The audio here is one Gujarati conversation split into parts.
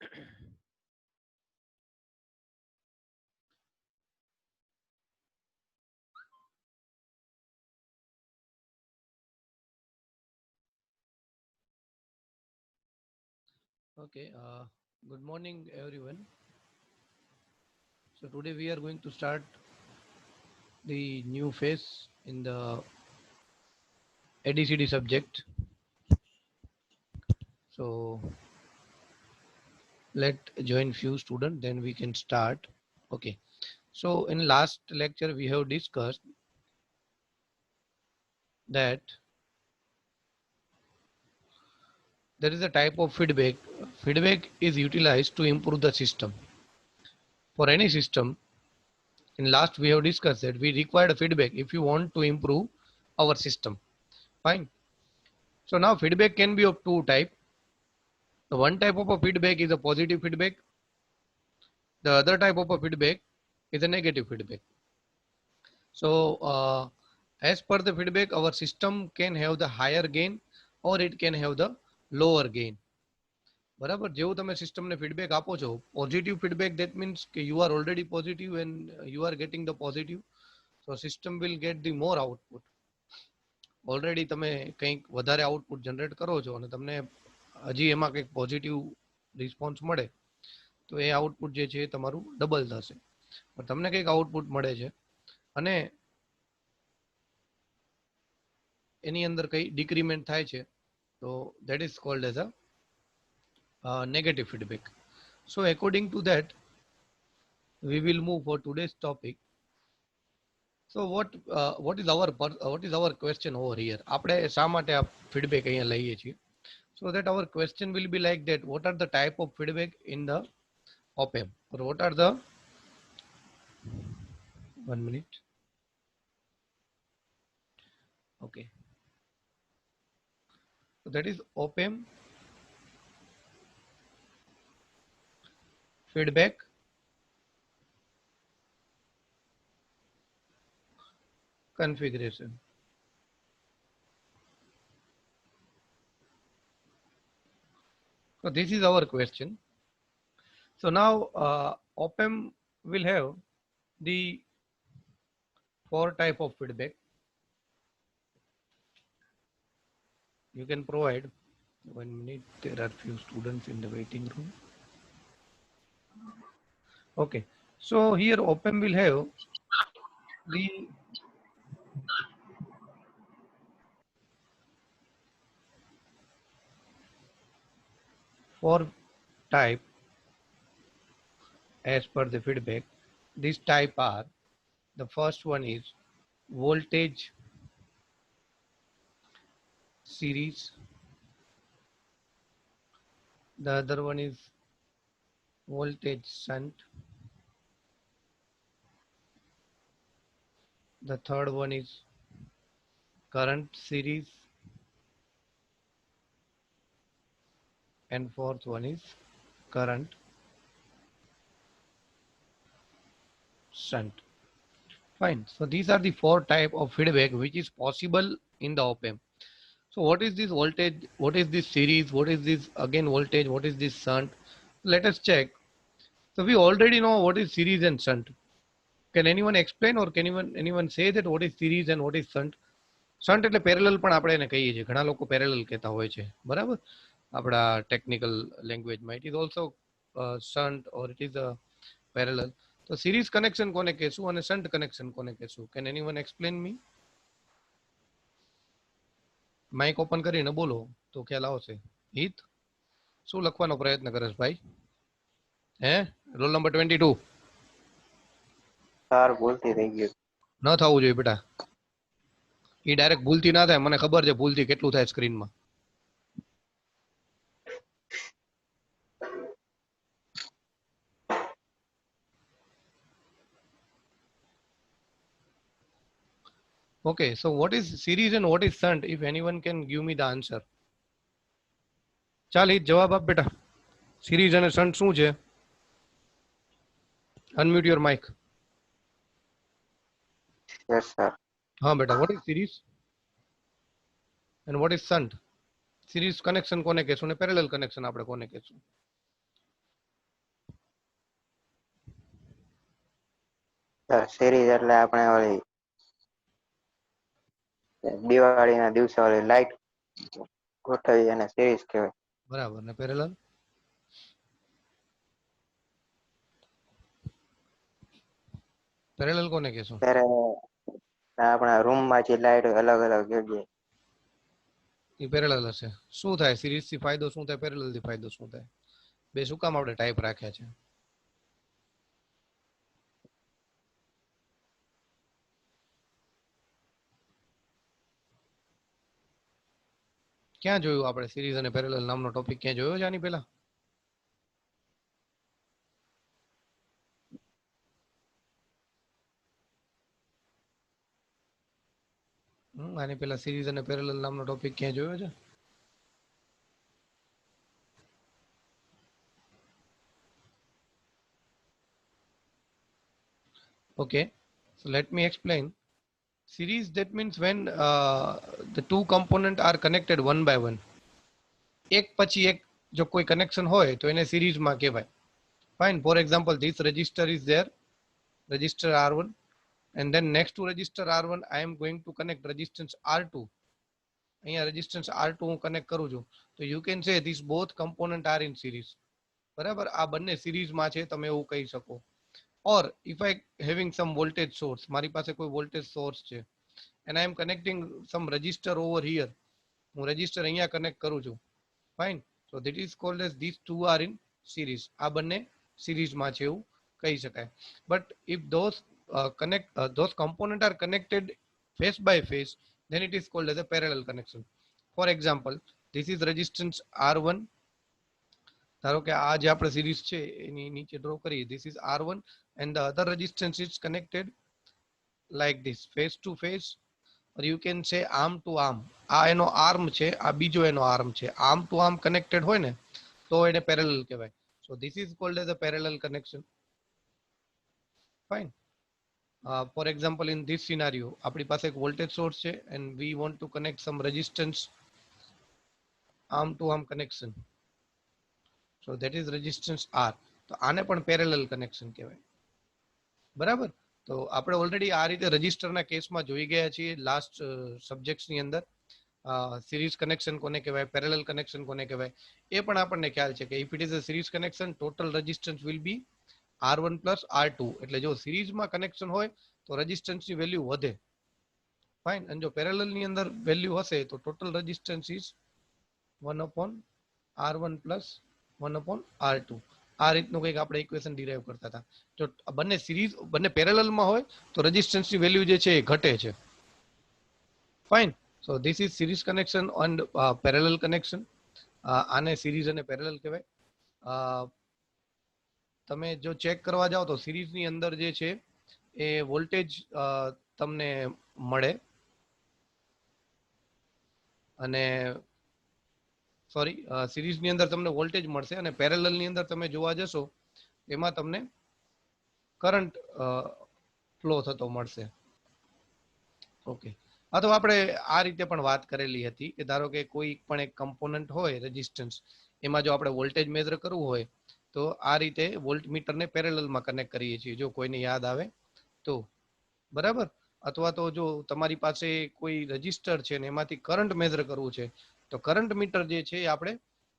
Okay, good morning everyone. So today we are going to start the new phase in the ADCD subject. So let join few students, then we can start. Okay. So in last lecture we have discussed that there is a type of feedback. Feedback is utilized to improve the system. For any system, in last we have discussed that we require a feedback if you want to improve our system. Fine. So now feedback can be of two type. The one type of a feedback is a positive feedback. The other type of a feedback is a negative feedback. So as per the feedback, our system can have the higher gain or it can have the lower gain. બરાબર, જેવું તમે સિસ્ટમને ફીડબેક આપો છો, પોઝિટિવ ફીડબેક દેટ મીન્સ કે you are already positive and you are getting the positive, so system will get the more output. Already તમે કંઈક વધારે આઉટપુટ જનરેટ કરો છો અને તમને હજી એમાં કંઈક પોઝિટિવ રિસ્પોન્સ મળે તો એ આઉટપુટ જે છે એ તમારું ડબલ થશે. પણ તમને કંઈક આઉટપુટ મળે છે અને એની અંદર કઈ ડિક્રીમેન્ટ થાય છે તો that is called as a negative feedback. So according to that, we will move for today's topic. So what is our question over here? આપણે શા માટે આ feedback અહીંયા લઈએ છીએ? So that our question will be like that: what are the type of feedback in the op-amp, or what are the 1 minute? Okay, so that is op-amp feedback configuration. So this is our question. So now op-amp will have the four type of feedback. You can provide 1 minute. There are few students in the waiting room. Okay, so here op-amp will have the four type as per the feedback. These type are: the first one is voltage series, the other one is voltage shunt, the third one is current series, and fourth one is current shunt. Fine. So these are the four type of feedback which is possible in the op-amp. So what is this voltage? What is this series? What is this again voltage? What is this shunt? Let us check. So we already know what is series and shunt. Can anyone explain, or can anyone say that what is series and what is shunt? Shunt એટલે પેરેલલ પણ આપણે એને કહીએ છીએ, ઘણા લોકો પેરેલલ કહેતા હોય છે, બરાબર, આપણા ટેકનિકલ લેંગ્વેજમાં. It is also shunt or it is a parallel. તો સિરીઝ કનેક્શન કોને કહેશું અને શન્ટ કનેક્શન કોને કહેશું? Can anyone explain me? Mic open કરીને બોલો તો ખ્યાલ આવશે. હિત, શું લખવાનો પ્રયત્ન કરે ભાઈ? હે, રોલ નંબર 22. સર ભૂલથી થઈ ગયું. ન થવું જોઈએ બેટા, એ ડાયરેક્ટ ભૂલથી ના થાય, મને ખબર છે ભૂલથી કેટલું થાય સ્ક્રીનમાં. Okay, so what is series and what is shunt? If anyone can give me the answer. ચાલ હિત જવાબ આપ બેટા. સિરીઝ અને શન્ટ શું છે? Unmute your mic. Yes sir. હા બેટા, what is series and what is shunt? Series connection કોને કહેશું ને પેરેલલ કનેક્શન આપણે કોને કહેશું? સર સિરીઝ એટલે આપણે ઓલી દિવાળીના દિવસે ઓલી લાઈટ ગોઠવી અને સિરીઝ કહેવાય. બરાબર. ને પેરેલલ? પેરેલલ કોને કહેશો? ત્યારે આપણા રૂમમાં જે લાઈટ અલગ અલગ જગ્યાએ. એ પેરેલલ હશે. શું થાય સિરીઝ થી ફાયદો શું થાય, પેરેલલ થી ફાયદો શું થાય? બે શું કામ આપણે ટાઈપ રાખ્યા છે? ક્યાં જોયું આપણે સિરીઝ અને પેરેલલ નામનો ટોપિક? ક્યાં જોયો છે આની પહેલા? આની પહેલા સિરીઝ અને પેરેલલ નામનો ટોપિક ક્યાં જોયો છે? Okay, so let me explain. Series, that means when the two component are connected one by one. એક પછી એક જો કોઈ કનેક્શન હોય તો એને સિરીઝમાં કહેવાય. Fine. For example, this register is there, register R1, and then next to register R1 I am going to connect resistance R2. અહીંયા resistance R2 હું કનેક્ટ કરું છું તો you can say these both component are in series. બરાબર, આ બંને સિરીઝમાં છે તમે એવું કહી શકો. or if I having some voltage source, મારી પાસે કોઈ voltage source છે and I am connecting some resistor over here, હું resistor અહીંયા કનેક્ટ કરું છું. Fine. so that is called as these two are in series. આ બંને સિરીઝમાં છે એવું કહી શકાય. but if those component are connected face by face, then it is called as a parallel connection. for example, this is resistance R1. ધારો કે આ જે આપણે સિરીઝ છે એની નીચે ડ્રો કરીએ, this is R1 and the other resistance is connected like this, face to face, or you can say arm to arm. આ એનો આર્મ છે, આ બીજો એનો આર્મ છે. આર્મ ટુ આર્મ કનેક્ટેડ હોય ને તો એને પેરેલલ કહેવાય. so this is called as a parallel connection. fine. For example, in this scenario આપણી પાસે એક voltage source છે and we want to connect some resistance, arm to arm connection. so that is resistance R. તો આને પણ પેરેલલ કનેક્શન કહેવાય. બરાબર. તો આપણે ઓલરેડી આ રીતે રજિસ્ટરના કેસમાં જોઈ ગયા છીએ લાસ્ટ સબ્જેક્ટ્સની અંદર. સિરીઝ કનેક્શન કોને કહેવાય, પેરેલલ કનેક્શન કોને કહેવાય, એ પણ આપણને ખ્યાલ છે કે if it is a series connection, total resistance will be R1 plus R2. એટલે જો સિરીઝમાં કનેક્શન હોય તો રેઝિસ્ટન્સની વેલ્યુ વધે. ફાઇન. અને જો પેરેલલની અંદર વેલ્યુ હશે તો total resistance is 1 upon R1 plus 1 upon R2. આ રીતનું કંઈક આપણે ઇક્વેશન ડિરાઈવ કરતા હતા. જો બંને સિરીઝ બંને પેરેલલમાં હોય તો રેઝિસ્ટન્સની વેલ્યુ જે છે એ ઘટે છે. Fine. So this is series connection and parallel connection. આને સિરીઝ અને પેરેલલ કહેવાય. તમે જો ચેક કરવા જાઓ તો સિરીઝની અંદર જે છે એ વોલ્ટેજ તમને મળે અને સોરી સિરીઝની અંદર તમને વોલ્ટેજ મળશે અને પેરેલલની અંદર તમે જોવા જશો એમાં તમને કરંટ ફ્લો થતો મળશે. ઓકે. આ તો આપણે આ રીતે પણ વાત કરેલી હતી કે ધારો કે કોઈ પણ એક કમ્પોનન્ટ હોય રેઝિસ્ટન્સ, એમાં જો આપણે વોલ્ટેજ મેઝર કરવું હોય તો આ રીતે વોલ્ટમીટરને પેરેલલમાં કનેક્ટ કરીએ છીએ, જો કોઈને યાદ આવે તો. બરાબર. અથવા તો જો તમારી પાસે કોઈ રજિસ્ટર છે ને એમાંથી કરંટ મેઝર કરવું છે તો કરંટ મીટર જે છે એ આપણે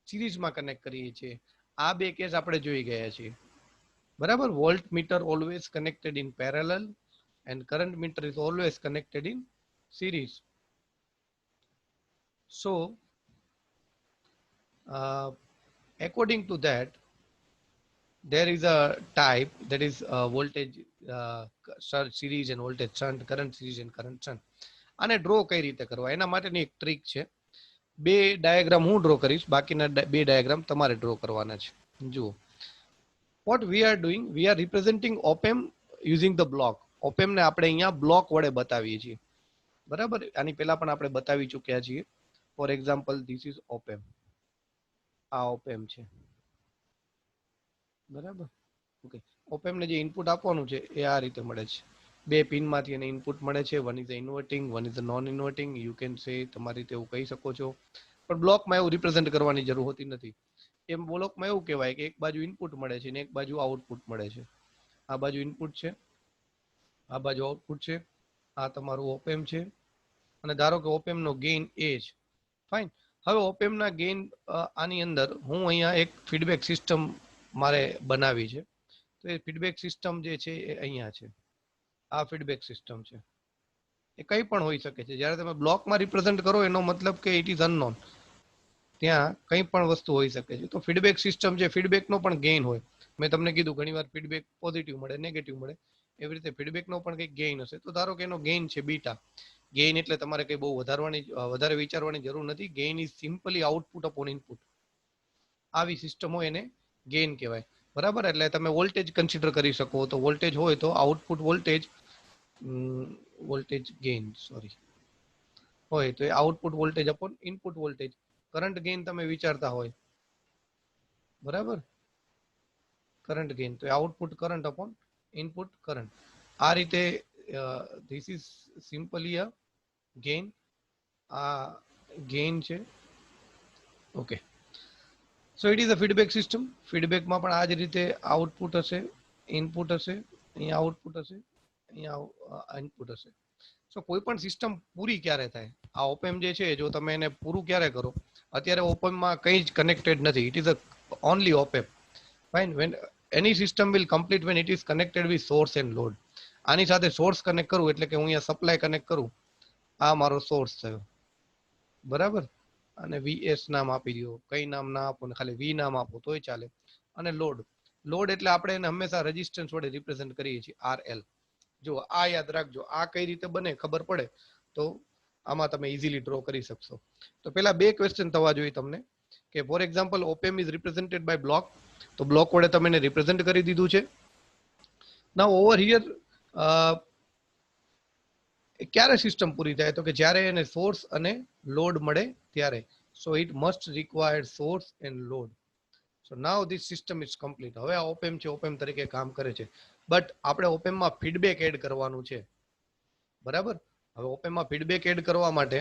સિરીઝમાં કનેક્ટ કરીએ છીએ. આ બે કેસ આપણે જોઈ ગયા છીએ. બરાબર. Volt meter always connected in parallel and current meter is always connected in series. So according to that, there is a type that is voltage series and voltage shunt, current series and current shunt. આને ડ્રો કઈ રીતે કરવા એના માટેની એક ટ્રીક છે. બે ડાયાગ્રામ હું ડ્રો કરીશ, બાકીના બે ડાયાગ્રામ તમારે ડ્રો કરવાના છે. જુઓ, what we are doing, we are representing op amp using the block. op amp ને આપણે અહીંયા બ્લોક વડે બતાવીએ છીએ. બરાબર. આની પહેલા પણ આપણે બતાવી ચૂક્યા છીએ. For example, this is op amp. આ op amp છે. બરાબર. ઓકે. op amp ને જે ઇનપુટ આપવાનું છે એ આ રીતે મળે છે. બે પિનમાંથી એને ઇનપુટ મળે છે. One is inverting, one is known inverting. You can say, તમારી રીતે એવું કહી શકો છો. પણ બ્લોકમાં એવું રિપ્રેઝેન્ટ કરવાની જરૂર હોતી નથી. એમ બ્લોકમાં એવું કહેવાય કે એક બાજુ ઇનપુટ મળે છે અને એક બાજુ આઉટપુટ મળે છે. આ બાજુ ઇનપુટ છે આ બાજુ આઉટપુટ છે, આ તમારું ઓપેમ છે, અને ધારો કે ઓપેમ નો ગેઇન એ છે. ફાઇન. હવે ઓપેમ ના ગેઇન આની અંદર હું અહીંયા એક ફીડબેક સિસ્ટમ મારે બનાવી છે. તો એ ફીડબેક સિસ્ટમ જે છે એ અહીંયા છે. આ ફીડબેક સિસ્ટમ છે. એ કંઈ પણ હોઈ શકે છે. જ્યારે તમે બ્લોકમાં રિપ્રેઝેન્ટ કરો એનો મતલબ કે ઇટ ઇઝ અનનોન. ત્યાં કંઈ પણ વસ્તુ હોઈ શકે છે. તો ફીડબેક સિસ્ટમ છે, ફીડબેકનો પણ ગેઇન હોય. મેં તમને કીધું ઘણીવાર ફીડબેક પોઝિટિવ મળે, નેગેટિવ મળે. એવી રીતે ફીડબેકનો પણ કંઈક ગેઇન હશે. તો ધારો કે એનો ગેઇન છે બીટા. ગેઇન એટલે તમારે કંઈ બહુ વધારે વિચારવાની જરૂર નથી. Gain is simply output upon input. આવી સિસ્ટમ હોય એને ગેઇન કહેવાય. બરાબર. એટલે તમે વોલ્ટેજ કન્સિડર કરી શકો. તો વોલ્ટેજ હોય તો આઉટપુટ વોલ્ટેજ ગેઇન હોય તો એ output voltage upon input voltage. Current gain તમે વિચારતા હોય, બરાબર, કરંટ ગેઇન તો output current upon input current. આ રીતે this is simply a gain. આ ગેઇન છે. Okay. So it is a feedback system. ફીડબેકમાં પણ આ જ રીતે આઉટપુટ હશે, ઇનપુટ હશે, અહીંયા આઉટપુટ હશે, અહીંયા ઇનપુટ હશે. સો કોઈ પણ સિસ્ટમ પૂરી ક્યારે થાય? આ ઓપેમ જે છે, જો તમે એને પૂરું ક્યારે કરો? અત્યારે ઓપેમમાં કંઈ જ કનેક્ટેડ નથી. It is a only opamp. Fine. When any system will complete when it is connected with source and load. આની સાથે સોર્સ કનેક્ટ કરું એટલે કે હું અહીંયા સપ્લાય કનેક્ટ કરું, આ મારો સોર્સ થયો, બરાબર. અને વીએસ નામ આપી દો, કઈ નામ ના આપો ને ખાલી વી નામ આપો તોય ચાલે. અને લોડ એટલે આપણે એને હંમેશા રેઝિસ્ટન્સ વડે રિપ્રેઝેન્ટ કરીએ છીએ, આરએલ. જો આ યાદ રાખજો. આ કઈ રીતે બને ખબર પડે તો આમાં તમે ઇઝીલી ડ્રો કરી શકશો. તો પેલા બે ક્વેશ્ચન થવા જોઈએ તમને કે for example opamp is represented by block. તો બ્લોક વડે તમે એને રિપ્રેઝેન્ટ કરી દીધું છે. નાઉ ઓવર હિયર ક્યારે સિસ્ટમ પૂરી થાય? તો કે જ્યારે એને સોર્સ અને લોડ મળે ત્યારે. So it must required source and load. So now this system is complete. હવે આ ઓપેમ છે, ઓપેમ તરીકે કામ કરે છે. બટ આપણે ઓપેમમાં ફીડબેક એડ કરવાનું છે, બરાબર. હવે ઓપેમમાં ફીડબેક એડ કરવા માટે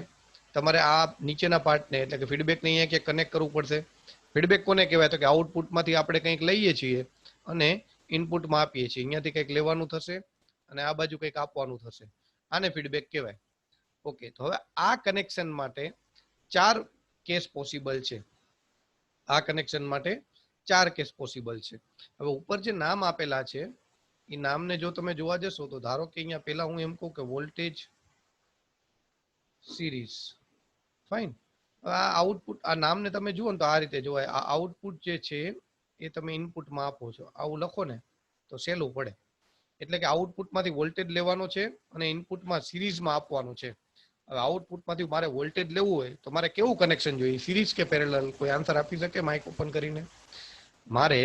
તમારે આ નીચેના પાર્ટને એટલે કે ફીડબેકને અહીંયા ક્યાંક કનેક્ટ કરવું પડશે. ફીડબેક કોને કહેવાય? તો કે આઉટપુટમાંથી આપણે કંઈક લઈએ છીએ અને ઇનપુટમાં આપીએ છીએ. અહીંયાથી કંઈક લેવાનું થશે અને આ બાજુ કંઈક આપવાનું થશે. આને ફીડબેક કહેવાય. ઓકે. તો હવે આ કનેક્શન માટે 4 કેસ પોસિબલ છે. આ કનેક્શન માટે 4 કેસ પોસિબલ છે. હવે ઉપર જે નામ આપેલા છે એ નામને જો તમે જોવા જશો તો ધારો કે અહીંયા પહેલા હું એમ કહું કે વોલ્ટેજ સિરીઝ. ફાઇન. આ આઉટપુટ, આ નામને તમે જુઓ ને તો આ રીતે જોવાય. આ આઉટપુટ જે છે એ તમે ઇનપુટમાં આપો છો, આવું લખો ને તો સહેલું પડે. એટલે કે આઉટપુટમાંથી વોલ્ટેજ લેવાનો છે અને ઇનપુટમાં સિરીઝમાં આપવાનું છે. હવે આઉટપુટમાંથી મારે વોલ્ટેજ લેવું હોય તો મારે કેવું કનેક્શન જોઈએ? સિરીઝ કે પેરેલલ? કોઈ આન્સર આપી શકે માઇક ઓપન કરીને? મારે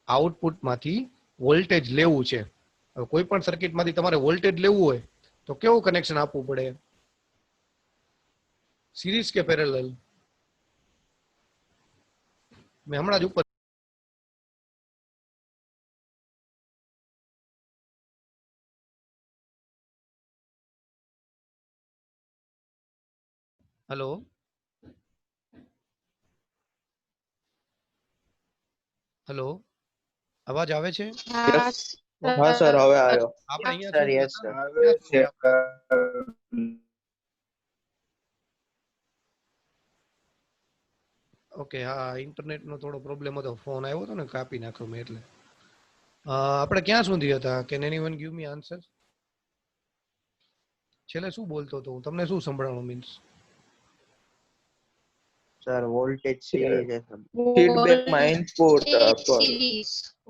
આઉટપુટમાંથી વોલ્ટેજ લેવું છે. હવે કોઈ પણ સર્કિટમાંથી તમારે વોલ્ટેજ લેવું હોય તો કેવું કનેક્શન આપવું પડે? સિરીઝ કે પેરેલલ? મેં હમણાં જ ઉપર હેલો હેલો, અવાજ આવે છે? યસ. હા હા સર, હવે સર. આવ્યો. આપણે અહીંયા સર, સુધી યસ હતા સર. ને, આવે ક્યાં છે. સુધી આપણે? ઓકે. હા, ઇન્ટરનેટનો થોડો પ્રોબ્લેમ હતો. ફોન આવ્યો હતો ને, કાપી નાખ્યો મેં એટલે. આપણે ક્યાં સુધી હતા? Can anyone give me answer? છેલ્લે શું બોલતો હતો હું? તમને શું સંભળાણું? મીન્સ સર, વોલ્ટેજ સિરીઝ છે સર. ફીડબેકમાં ઇનપુટ પર.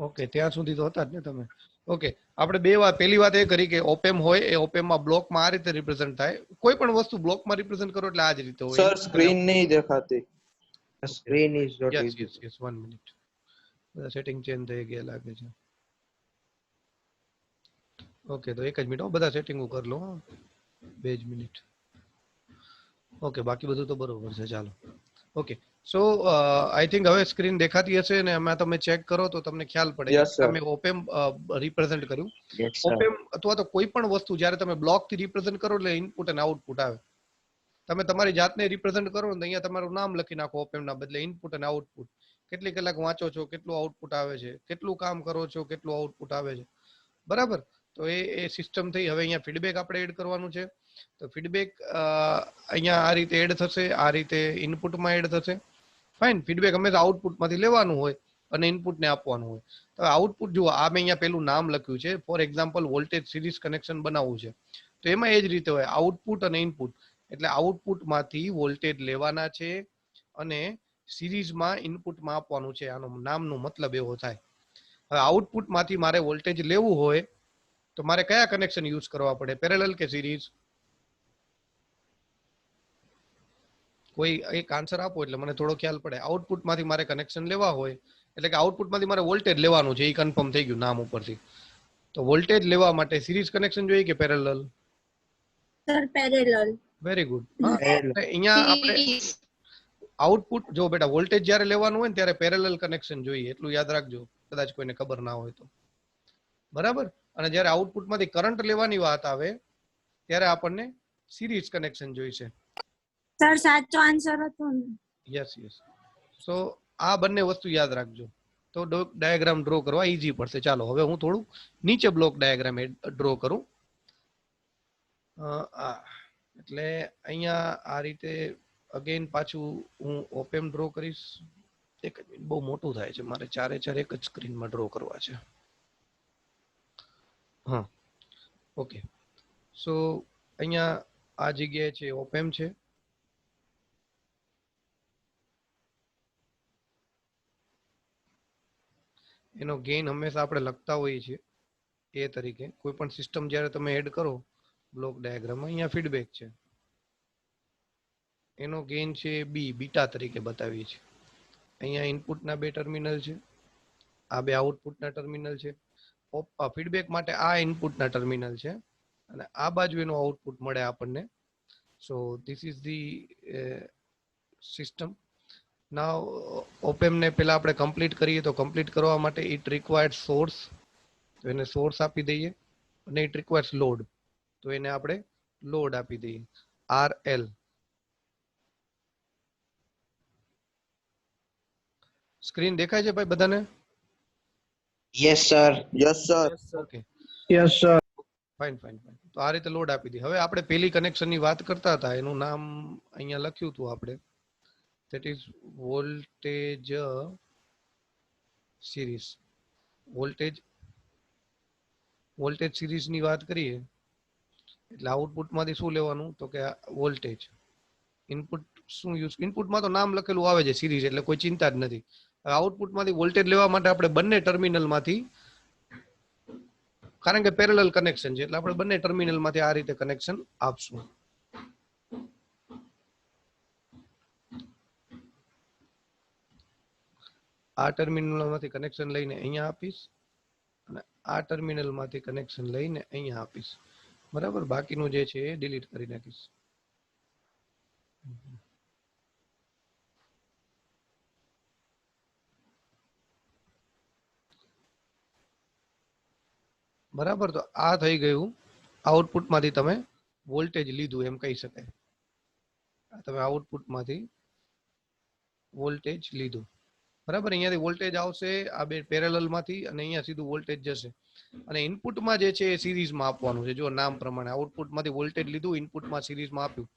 ઓકે, ત્યાં સુધી તો હતા જ ને તમે. ઓકે. આપણે બે વાત, પહેલી વાત એ કરી કે ઓપેમ હોય એ ઓપેમમાં બ્લોકમાં આ રીતે રિપ્રેઝન્ટ થાય. કોઈ પણ વસ્તુ બ્લોકમાં રિપ્રેઝન્ટ કરો એટલે આ જ રીતે હોય. સર, સ્ક્રીન નહીં દેખાતી. Screen is not yes yes visible. Yes, 1 minute. બધા સેટિંગ ચેન્જ થઈ ગયા લાગે છે. ઓકે, તો એક જ મિનિટ, બધા સેટિંગ કરી લો. 2 જ મિનિટ. ઓકે, બાકી બધું તો બરોબર છે. ચાલો. ઓકે. સો આઈ થિંક હવે સ્ક્રીન દેખાતી હશે ને એમાં તમે ચેક કરો તો તમને ખ્યાલ પડે કે યસ સર. તમે ઓપેમ રિપ્રેઝન્ટ કર્યું. Yes sir. ઓપેમ અથવા તો કોઈ પણ વસ્તુ જ્યારે તમે બ્લોક થી રિપ્રેઝન્ટ કરો એટલે ઇનપુટ અને આઉટપુટ આવે. તમે તમારી જાતને રિપ્રેઝન્ટ કરો ને અહીંયા તમારું નામ લખી નાખો ઓપેમ ના બદલે, ઇનપુટ અને આઉટપુટ. કેટલી કલાક વાંચો છો, કેટલું આઉટપુટ આવે છે, કેટલું કામ કરો છો, કેટલું આઉટપુટ આવે છે, બરાબર. તો એ સિસ્ટમ થઈ. હવે અહીંયા ફીડબેક આપણે એડ કરવાનું છે. તો ફીડબેક અહીંયા આ રીતે એડ થશે, આ રીતે ઇનપુટમાં એડ થશે. ફાઇન. ફીડબેક હંમેશા આઉટપુટમાંથી લેવાનું હોય અને ઇનપુટને આપવાનું હોય. તો આઉટપુટ જુઓ, આ મેં અહીંયા પેલું નામ લખ્યું છે, for example voltage series connection બનાવવું છે. તો એમાં એ જ રીતે હોય, આઉટપુટ અને ઇનપુટ. એટલે આઉટપુટમાંથી વોલ્ટેજ લેવાના છે અને સિરીઝમાં ઇનપુટમાં આપવાનું છે. આનો નામનો મતલબ એવો થાય. હવે આઉટપુટમાંથી મારે વોલ્ટેજ લેવું હોય તો મારે કયા કનેક્શન યુઝ કરવા પડે, પેરેલલ કે સિરીઝ? કોઈ એક આન્સર આપો એટલે મને થોડો ખ્યાલ પડે. આઉટપુટમાંથી મારે કનેક્શન લેવા હોય એટલે કે આઉટપુટમાંથી મારે વોલ્ટેજ લેવાનું છે, એ કન્ફર્મ થઈ ગયું નામ ઉપરથી. તો વોલ્ટેજ લેવા માટે સિરીઝ કનેક્શન જોઈએ કે parallel? Sir parallel. Very good. હા, અહીંયા આપણે આઉટપુટ જો બેટા વોલ્ટેજ જ્યારે લેવાનું હોય ને ત્યારે પેરેલલ કનેક્શન જોઈએ, એટલું યાદ રાખજો, કદાચ કોઈને ખબર ના હોય તો. બરાબર. અને જ્યારે આઉટપુટમાંથી કરંટ લેવાની વાત આવે ત્યારે આપણને સિરીઝ કનેક્શન જોઈશે. સર સાચો આન્સર હતો ને? Yes yes. સો આ બંને વસ્તુ યાદ રાખજો તો ડાયાગ્રામ ડ્રો કરવા ઈઝી પડશે. ચાલો હવે હું થોડું નીચે બ્લોક ડાયાગ્રામ ડ્રો કરું. એટલે અહીંયા આ રીતે અગેન પાછું હું ઓપેમ ડ્રો કરીશ. એક જ મિનિટ, બહુ મોટું થાય છે મારે, ચારે ચાર એક જ સ્ક્રીનમાં ડ્રો કરવા છે. હા, ઓકે. સો અહીંયા આ જગ્યાએ છે ઓપેમ છે. એનો ગેઇન હંમેશા આપણે લખતા હોઈએ છીએ એ તરીકે. કોઈ પણ સિસ્ટમ જ્યારે તમે એડ કરો બ્લોક ડાયાગ્રામમાં, અહીંયા ફીડબેક છે, એનો ગેઇન છે બી, બીટા તરીકે બતાવીએ છીએ. અહીંયા ઇનપુટના બે ટર્મિનલ છે, આ બે આઉટપુટના ટર્મિનલ છે. ફીડબેક માટે આ ઇનપુટના ટર્મિનલ છે અને આ બાજુ એનું આઉટપુટ મળે આપણને. So this is the system. Now opamp ને પેલા આપણે કમ્પ્લીટ કરીએ તો કમ્પ્લીટ કરવા માટે ઇટ રિક્વાયર્ડ સોર્સ, તો એને સોર્સ આપી દઈએ. અને ઇટ રિક્વાયર્સ લોડ, તો એને આપણે લોડ આપી દઈએ, RL. સ્ક્રીન દેખાય છે ભાઈ બધાને? Yes, sir. Yes, sir. Okay, Yes, sir. Fine fine fine. તો આ રીતે લોડ આપી દઈએ. હવે આપણે પેલી કનેક્શનની વાત કરતા હતા, એનું નામ અહીંયા લખ્યું હતું આપણે, that is voltage series. Voltage સિરીઝની વાત કરીએ એટલે આઉટપુટમાંથી શું લેવાનું, તો કે વોલ્ટેજ. ઇનપુટ શું યુઝ, ઇનપુટમાં તો નામ લખેલું આવે છે સિરીઝ, એટલે કોઈ ચિંતા જ નથી. આઉટપુટમાંથી વોલ્ટેજ લેવા માટે આપણે બંને ટર્મિનલમાંથી, કારણ કે પેરેલલ કનેક્શન છે એટલે આપણે બંને ટર્મિનલમાંથી આ રીતે કનેક્શન આપશું. આ ટર્મિનલમાંથી કનેક્શન લઈને અહીંયા આપીશ અને આ ટર્મિનલમાંથી કનેક્શન લઈને અહીંયા આપીશ. બરાબર. બાકીનું જે છે એ ડિલીટ કરી નાખીશ. બરાબર. તો આ થઈ ગયું, આઉટપુટમાંથી તમે વોલ્ટેજ લીધું એમ કહી શકાય. તમે આઉટપુટમાંથી વોલ્ટેજ લીધું. બરાબર. અહીંયાથી વોલ્ટેજ આવશે આ બે પેરેલલમાંથી અને અહીંયા સીધું વોલ્ટેજ જશે. અને ઇનપુટમાં જે છે એ સિરીઝમાં આપવાનું છે. જો નામ પ્રમાણે આઉટપુટમાંથી વોલ્ટેજ લીધું, ઇનપુટમાં સિરીઝમાં આપ્યું.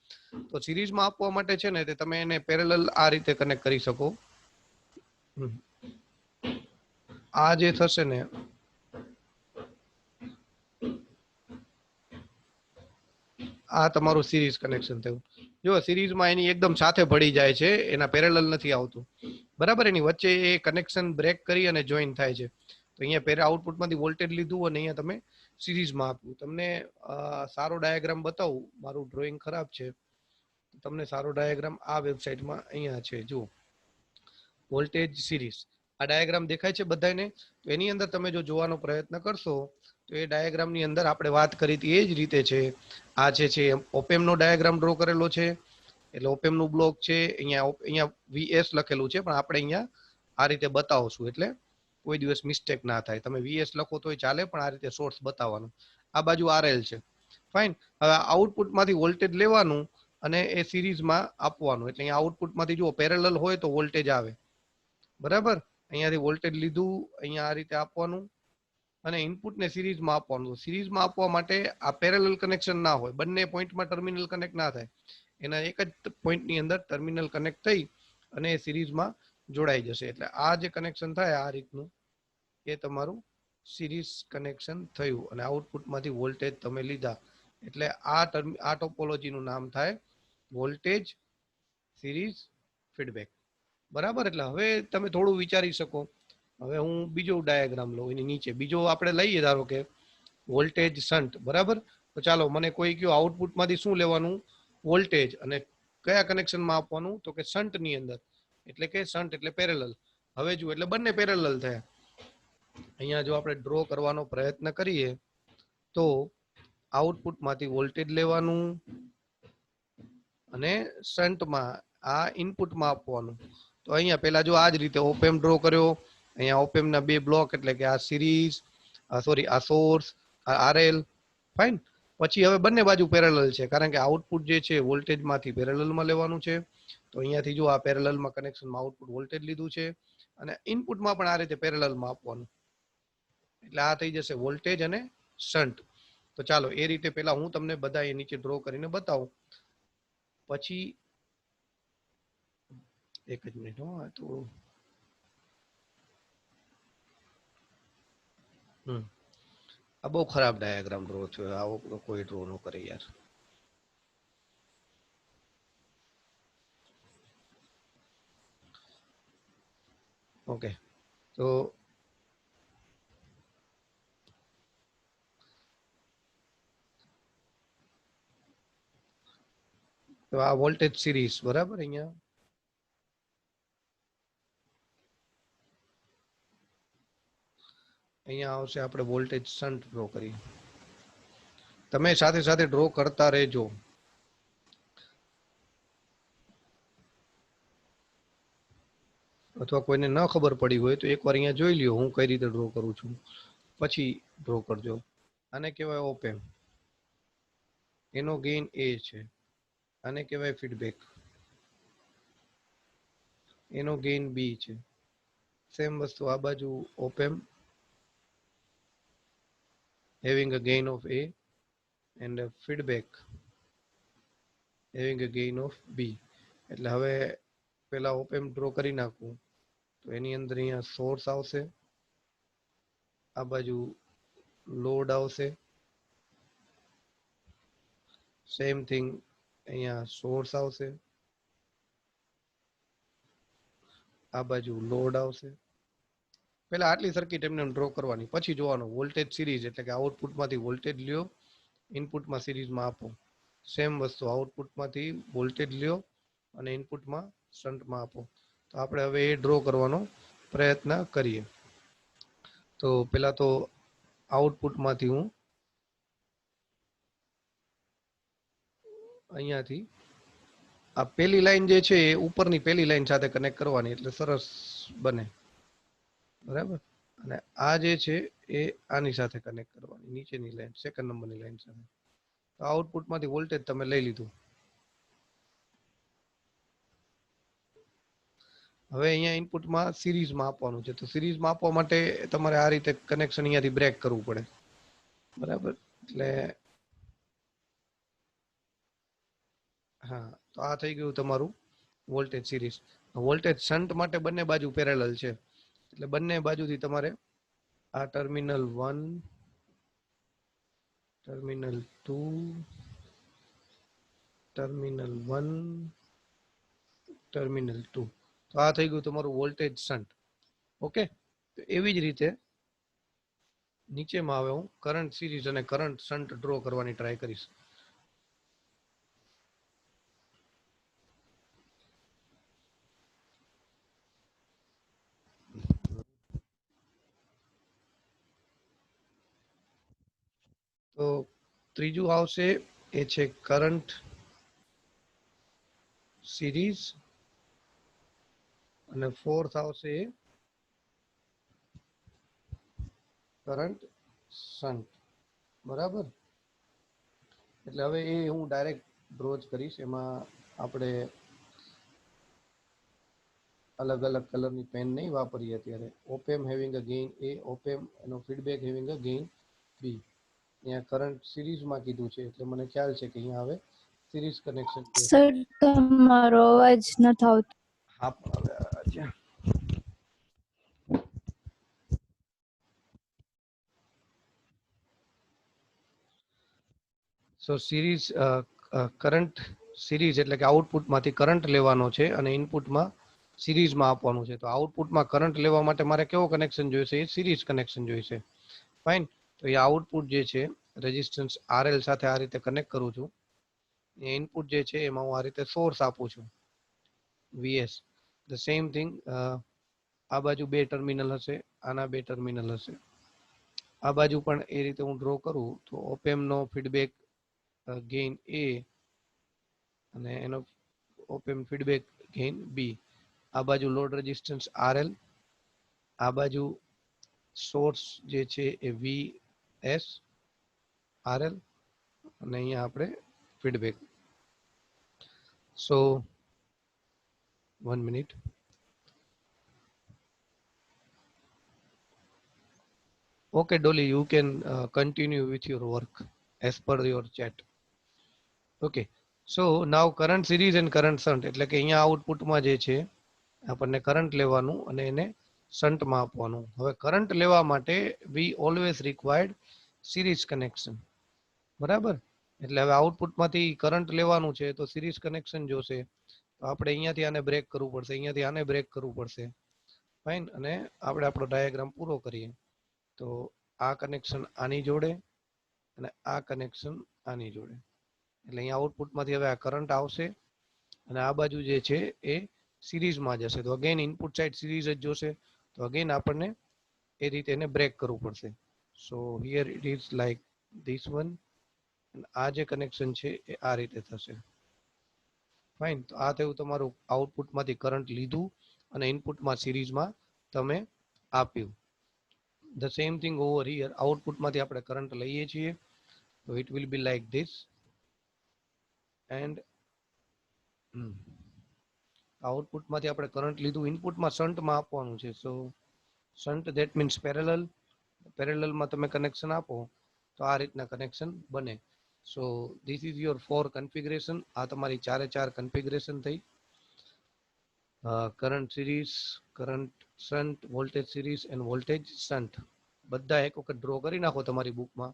તો સિરીઝમાં આપવા માટે છે ને તે તમે એને પેરેલલ આ રીતે કનેક્ટ કરી શકો. આ જે થશે ને, આ તમારું સિરીઝ કનેક્શન થયું. જો સિરીઝમાં એની એકદમ સાથે ભળી જાય છે, એના પેરેલલ નથી આવતું. બરાબર. એની વચ્ચે એ કનેક્શન બ્રેક કરી અને જોઈન થાય છે. તો અહીંયા આઉટપુટમાંથી વોલ્ટેજ લીધું અને અહીંયા તમે સિરીઝમાં આપ્યું. તમને સારો ડાયાગ્રામ બતાવું, મારું ડ્રોઈંગ ખરાબ છે, તમને સારો ડાયાગ્રામ આ વેબસાઇટમાં અહીંયા છે. જુઓ, વોલ્ટેજ સિરીઝ. આ ડાયાગ્રામ દેખાય છે બધાને? તો એની અંદર તમે જો જોવાનો પ્રયત્ન કરશો તો એ ડાયાગ્રામની અંદર આપણે વાત કરી હતી એ જ રીતે છે. આ જે છે ઓપેમનો ડાયાગ્રામ ડ્રો કરેલો છે, એટલે ઓપેમનું બ્લોક છે. અહીંયા VS લખેલું છે, પણ આપણે અહીંયા આ રીતે બતાવશું એટલે કોઈ દિવસ મિસ્ટેક ના થાય. તમે VS લખો તોય ચાલે, પણ આ રીતે સોર્સ બતાવવાનું. આ બાજુ RL છે. ફાઇન. હવે આઉટપુટમાંથી વોલ્ટેજ લેવાનું અને એ સિરીઝમાં આપવાનું. એટલે અહીંયા આઉટપુટમાંથી જુઓ પેરેલલ હોય તો વોલ્ટેજ આવે. બરાબર. અહીંયાથી વોલ્ટેજ લીધું, અહીંયા આ રીતે આપવાનું અને ઇનપુટને સિરીઝમાં આપવાનું. સિરીઝમાં આપવા માટે આ પેરેલલ કનેક્શન ના હોય, બંને પોઈન્ટમાં ટર્મિનલ કનેક્ટ ના થાય, એના એક જ પોઈન્ટની અંદર ટર્મિનલ કનેક્ટ થઈ અને એ સિરીઝમાં જોડાઈ જશે. એટલે આ જે કનેક્શન થાય આ રીતનું, એ તમારું સિરીઝ કનેક્શન થયું અને આઉટપુટમાંથી વોલ્ટેજ તમે લીધા. એટલે આ ટોપોલોજીનું નામ થાય વોલ્ટેજ સિરીઝ ફીડબેક. બરાબર. એટલે હવે તમે થોડું વિચારી શકો. હવે હું બીજો ડાયાગ્રામ લઉં, એની નીચે બીજો આપણે લઈએ, ધારો કે વોલ્ટેજ શન્ટ. બરાબર. તો ચાલો મને કોઈ કયો આઉટપુટમાંથી શું લેવાનું, વોલ્ટેજ, અને કયા કનેક્શનમાં આપવાનું, તો કે શન્ટની અંદર. એટલે કે શન્ટ એટલે પેરેલલ. હવે જુઓ, એટલે બંને પેરેલલ થયા. અહીંયા જો આપણે ડ્રો કરવાનો પ્રયત્ન કરીએ તો આઉટપુટમાંથી વોલ્ટેજ લેવાનું અને શન્ટમાં આ ઇનપુટમાં આપવાનું. તો અહીંયા પહેલા જો આ જ રીતે ઓપેમ ડ્રો કર્યો. અહીંયા ઓપેમના બે બ્લોક, એટલે કે આ સિરીઝ, આ સોર્સ, આ આરએલ. ફાઇન. પછી હવે બંને બાજુ પેરેલલ છે, કારણ કે આઉટપુટ જે છે વોલ્ટેજમાંથી પેરેલલમાં લેવાનું છે. તો અહીંયાથી જો આ પેરેલલમાં કનેક્શનમાં આઉટપુટ વોલ્ટેજ લીધું છે અને ઇનપુટમાં પણ આ રીતે પેરેલલમાં આપવાનું. એટલે આ થઈ જશે વોલ્ટેજ અને શન્ટ. તો ચાલો એ રીતે પહેલા હું તમને બધા એ નીચે ડ્રો કરીને બતાવું. પછી એક જ મિનિટ હો, આ તો આ બહુ ખરાબ ડાયાગ્રામ ડ્રો થયો. આવો તો કોઈ ડ્રો ન કરે યાર. ઓકે. તો આ વોલ્ટેજ સિરીઝ. બરાબર. અહીંયા આવશે આપણે વોલ્ટેજ શન્ટ ડ્રો કરી. તમે સાથે સાથે ડ્રો કરતા રહેજો. અથવા કોઈને ન ખબર પડી હોય તો એકવાર અહીંયા જોઈ લ્યો હું કઈ રીતે ડ્રો કરું છું, પછી ડ્રો કરજો. આને કહેવાય ઓપેમ, એનો ગેઇન એ છે. આને કહેવાય ફીડબેક, એનો ગેઇન બી છે. સેમ વસ્તુ આ બાજુ ઓપેમ, having a gain of A and a feedback having a gain of B. એટલે હવે પેલા ઓપેમ ડ્રો કરી નાખું તો એની અંદર અહીંયા સોર્સ આવશે, આ બાજુ લોડ આવશે. સેમ થિંગ અહીંયા સોર્સ આવશે, આ બાજુ લોડ આવશે. પેલા આટલી સર્કિટ એમને ડ્રો કરવાની, પછી જોવાનું વોલ્ટેજ સિરીઝ, એટલે કે આઉટપુટમાંથી વોલ્ટેજ લ્યો, ઇનપુટમાં સિરીઝમાં આપો. સેમ વસ્તુ આઉટપુટમાંથી વોલ્ટેજ લ્યો અને ઇનપુટમાં શન્ટમાં આપો. તો આપણે હવે એ ડ્રો કરવાનો પ્રયત્ન કરીએ. તો પેલા તો આઉટપુટમાંથી હું અહીંયાથી આ પેલી લાઈન જે છે એ ઉપરની પેલી લાઈન સાથે કનેક્ટ કરવાની, એટલે સરસ બને. બરાબર. અને આ જે છે એ આની સાથે કનેક્ટ કરવાની, નીચેની લાઈન, સેકન્ડ નંબરની લાઈન સાથે. તો આઉટપુટમાંથી વોલ્ટેજ તમે લઈ લીધું. હવે અહીંયા ઇનપુટમાં સિરીઝમાં આપવાનું છે. તો સિરીઝમાં આપવા માટે તમારે આ રીતે કનેક્શન અહીંયાથી બ્રેક કરવું પડે. બરાબર. એટલે હા, તો આ થઈ ગયું તમારું વોલ્ટેજ સિરીઝ. વોલ્ટેજ શન્ટ માટે બંને બાજુ પેરેલલ છે, એટલે બંને બાજુથી તમારે આ ટર્મિનલ 1, ટર્મિનલ 2, ટર્મિનલ 1, ટર્મિનલ 2. તો આ થઈ ગયું તમારું વોલ્ટેજ શન્ટ. ઓકે. તો એવી જ રીતે નીચેમાં હવે હું કરંટ સિરીઝ અને કરંટ શન્ટ ડ્રો કરવાની ટ્રાય કરીશ. તો ત્રીજું આવશે એ છે કરંટ સિરીઝ અને ફોર્થ આવશે કરંટ શન્ટ. બરાબર. એટલે હવે એ હું ડાયરેક્ટ ડ્રો જ કરીશ. એમાં આપણે અલગ અલગ કલરની પેન નહીં વાપરીએ અત્યારે. ઓપેમ હેવિંગ અ ગેઇન એ, ઓપેમ એનો ફીડબેક હેવિંગ અ ગેઇન બી. અહીંયા કરંટ સિરીઝમાં કીધું છે એટલે મને ખ્યાલ છે કે અહીંયા હવે સિરીઝ કનેક્શન છે. સર તમારો અવાજ નથી આવતો. હા પણ હવે આજે સો સિરીઝ કરંટ સિરીઝ એટલે કે આઉટપુટમાંથી કરંટ લેવાનો છે અને ઇનપુટમાં સિરીઝમાં આપવાનું છે. તો આઉટપુટમાં કરંટ લેવા માટે મારે કેવો કનેક્શન જોઈશે? એ સિરીઝ કનેક્શન જોઈશે. ફાઇન. તો એ આઉટપુટ જે છે રેઝિસ્ટન્સ RL સાથે આ રીતે કનેક્ટ કરું છું. એ ઇનપુટ જે છે એમાં હું આ રીતે સોર્સ આપું છું VS. ધ સેમ થિંગ આ બાજુ બે ટર્મિનલ હશે, આના બે ટર્મિનલ હશે. આ બાજુ પણ એ રીતે હું ડ્રો કરું તો ઓપેમનો ફીડબેક ગેઇન A અને એનો ઓપેમ ફીડબેક ગેઇન B. આ બાજુ લોડ રેઝિસ્ટન્સ RL, આ બાજુ સોર્સ જે છે એ VS RL અને અહીંયા આપણે feedback. So 1 minute. Okay, Dolly, you can continue with your work as per your chat. Okay, so now current series and current shunt એટલે કે અહીંયા આઉટપુટમાં જે છે આપણને કરંટ લેવાનું અને એને શન્ટમાં આપવાનું. હવે કરંટ લેવા માટે વી ઓલવેઝ રિક્વાયર્ડ સિરીઝ કનેક્શન. બરાબર? એટલે હવે આઉટપુટમાંથી કરંટ લેવાનું છે તો સિરીઝ કનેક્શન જોશે. તો આપણે અહીંયાથી આને બ્રેક કરવું પડશે, અહીંયાથી આને બ્રેક કરવું પડશે. ફાઇન. અને આપણે આપણો ડાયાગ્રામ પૂરો કરીએ. તો આ કનેક્શન આની જોડે અને આ કનેક્શન આની જોડે. એટલે અહીંયા આઉટપુટમાંથી હવે આ કરંટ આવશે અને આ બાજુ જે છે એ સિરીઝમાં જશે. તો અગેન ઇનપુટ સાઇડ સિરીઝ જ જોશે. તો અગેન આપણને એ રીતે એને બ્રેક કરવું પડશે. સો here it is like this one. આ જે કનેક્શન છે એ આ રીતે થશે. ફાઇન. તો આ થયું તમારું આઉટપુટમાંથી કરંટ લીધું અને ઇનપુટમાં સિરીઝમાં તમે આપ્યું. The same thing over here. આઉટપુટમાંથી આપણે કરંટ લઈએ છીએ તો it will be like this and આઉટપુટમાંથી આપણે કરંટ લીધું, ઇનપુટમાં શન્ટમાં આપવાનું છે. સો શન્ટ ધેટ મીન્સ પેરેલલ. પેરેલલમાં તમે કનેક્શન આપો તો આ રીતના કનેક્શન બને. સો ધીસ ઇઝ યોર 4 કન્ફિગરેશન. આ તમારી 4 કન્ફિગરેશન થઈ. Current series, current shunt, voltage series end voltage shunt. બધા એક વખત ડ્રો કરી નાખો તમારી બુકમાં,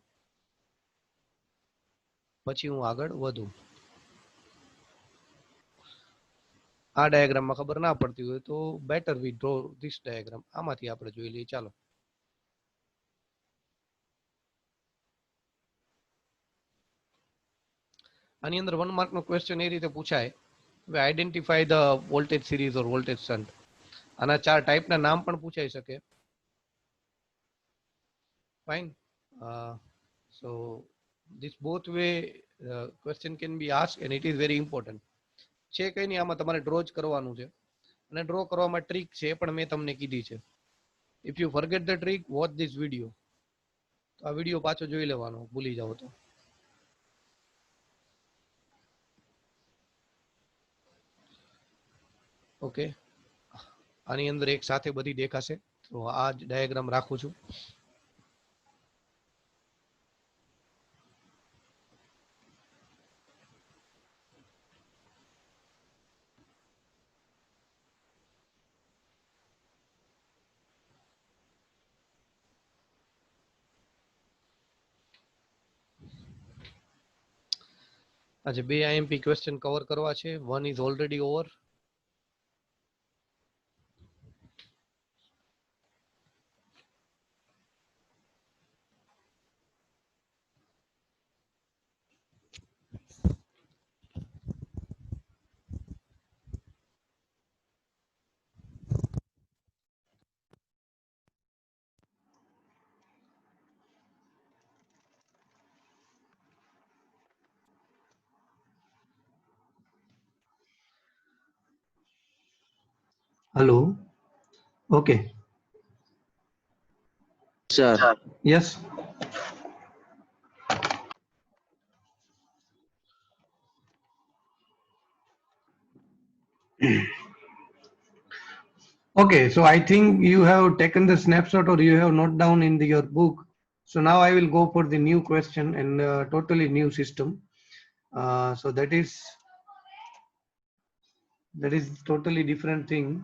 પછી હું આગળ વધું. આ ડાયાગ્રામમાં ખબર ના પડતી હોય તો better we draw this diagram. આમાંથી આપણે જોઈ લઈએ. ચાલો. આની અંદર 1 માર્કનો ક્વેશ્ચન એ રીતે પૂછાય, identify the voltage series or voltage shunt. આના 4 ટાઈપના નામ પણ પૂછાઈ શકે. Fine. So this both way question can be asked and it is very important. છે કઈ નહીં, આમાં તમારે ડ્રો જ કરવાનું છે અને ડ્રો કરવામાં ટ્રીક છે એ પણ મેં તમને કીધી છે. If you forget the trick, watch this video. તો આ વિડીયો પાછો જોઈ લેવાનો ભૂલી જાઓ તો. ઓકે, આની અંદર એક સાથે બધી દેખાશે. તો આ જ ડાયાગ્રામ રાખું છું. આજે 2 IMP ક્વેશ્ચન કવર કરવા છે. 1 is already over. Hello. Okay. Sir. Yes. Okay, so I think you have taken the snapshot or you have noted down in your book. So now I will go for the new question and totally new system. So that is totally different thing.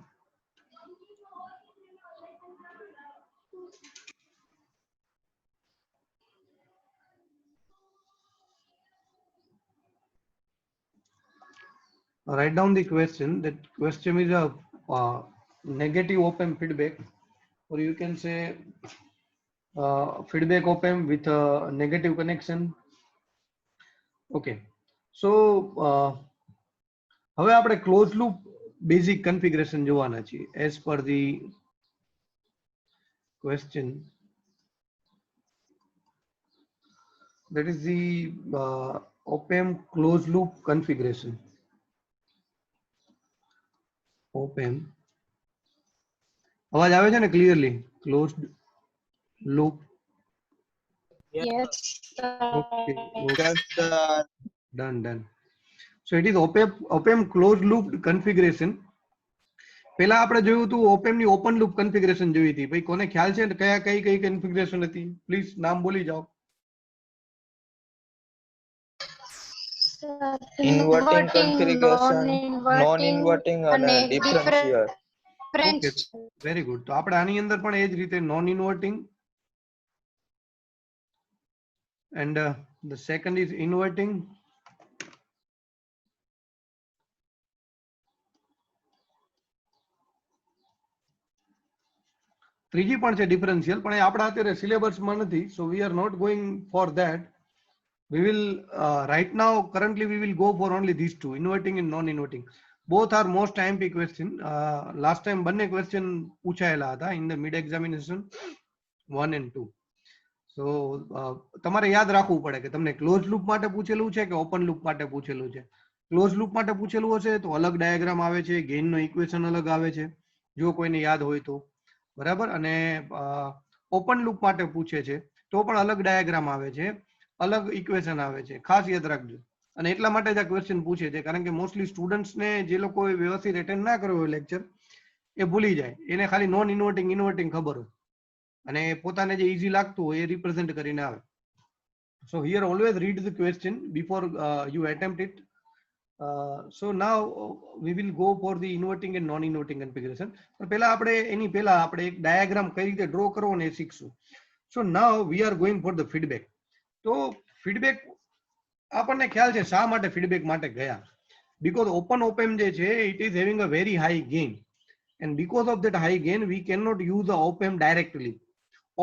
Write down the question. That question is a negative op-amp feedback, or you can say feedback op-amp with a negative connection. Okay, so હવે આપણે ક્લોઝ લૂપ બેઝિક કન્ફિગરેશન જોવાના છીએ as per the question. That is the op-amp closed loop configuration. op-amp અવાજ આવે છે ને clearly? Closed loop. Yes, sir. Okay, Yes, sir. done. So it is op-amp closed loop configuration. પહેલા આપણે જોયું હતું op-amp ની ઓપન લૂપ કન્ફિગરેશન જોઈ હતી. ભાઈ કોને ખ્યાલ છે કયા કઈ કન્ફિગરેશન હતી? પ્લીઝ નામ બોલી જાઓ. Inverting configuration, non-inverting અને અને differential. Okay, very good. તો આપણે આની અંદર પણ એ જ રીતે non inverting and the second is inverting. ત્રીજી પણ છે ડિફરન્શિયલ, પણ એ આપણા અત્યારે સિલેબસમાં નથી. So we are not going for that. We will right now currently we will go for only these two, inverting and non-inverting. Both are most IMP question. Last time બંને question પૂછાયેલા હતા in the mid examination 1 and 2. So તમારે યાદ રાખવું પડે કે તમને ક્લોઝ લૂપ માટે પૂછેલું છે કે ઓપન લૂપ માટે પૂછેલું છે. ક્લોઝ લૂપ માટે પૂછેલું હશે તો અલગ ડાયાગ્રામ આવે છે, ગેઇન નો ઇક્વેશન અલગ આવે છે, જો કોઈને યાદ હોય તો, બરાબર. અને ઓપન લૂપ માટે પૂછે છે તો પણ અલગ ડાયાગ્રામ આવે છે, અલગ ઇક્વેશન આવે છે, ખાસ યાદ રાખજો. અને એટલા માટે જ આ ક્વેશ્ચન પૂછે છે કારણ કે મોસ્ટલી સ્ટુડન્ટ્સને જે લોકો વ્યવસ્થિત એટેન્ડ ના કર્યો હોય લેક્ચર એ ભૂલી જાય, એને ખાલી નોન ઇન્વર્ટિંગ ઇન્વર્ટિંગ ખબર હોય અને પોતાને જે ઈઝી લાગતું હોય એ રિપ્રેઝન્ટ કરીને આવે. So here always read the question before you attempt it. So now we will go for the inverting and non-inverting configuration. પણ પહેલા આપણે એની પહેલા આપણે એક ડાયાગ્રામ કઈ રીતે ડ્રો કરવો ને એ શીખશું. So now we are going for the feedback. તો ફીડબેક આપણને ખ્યાલ છે શા માટે ફીડબેક માટે ગયા? Because open op-amp જે છે it is having a very high gain, and because of that high gain we cannot use the op-amp directly.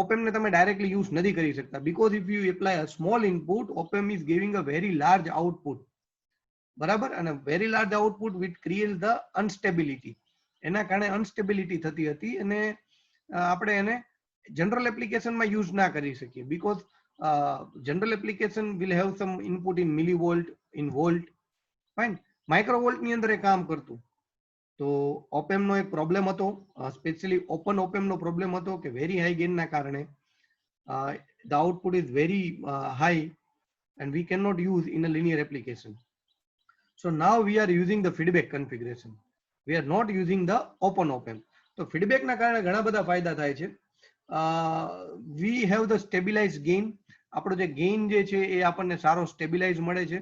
op-amp ને તમે ડાયરેક્ટલી યુઝ નથી કરી શકતા, because if you apply a small input, op-amp is giving a very large output, બરાબર. અને very large output which creates the instability. એના કારણે અનસ્ટેબિલિટી થતી હતી અને આપણે એને જનરલ એપ્લિકેશનમાં યુઝ ના કરી શકીએ, because general application will have some input in millivolt, in volt, fine. Microvolt ની અંદર એ કામ કરતું. તો op-amp નો એક પ્રોબ્લેમ હતો, સ્પેશિયલી ઓપન op-amp નો પ્રોબ્લેમ હતો કે વેરી હાઈ ગેઇન ના કારણે the output is very high and we cannot use in a linear application. So now we are using the feedback configuration. We are not using the open op-amp. તો feedback ના કારણે ઘણા બધા ફાયદા થાય છે. We have the stabilized gain. આપણો જે gain જે છે એ આપણને સારો stabilize મળે છે,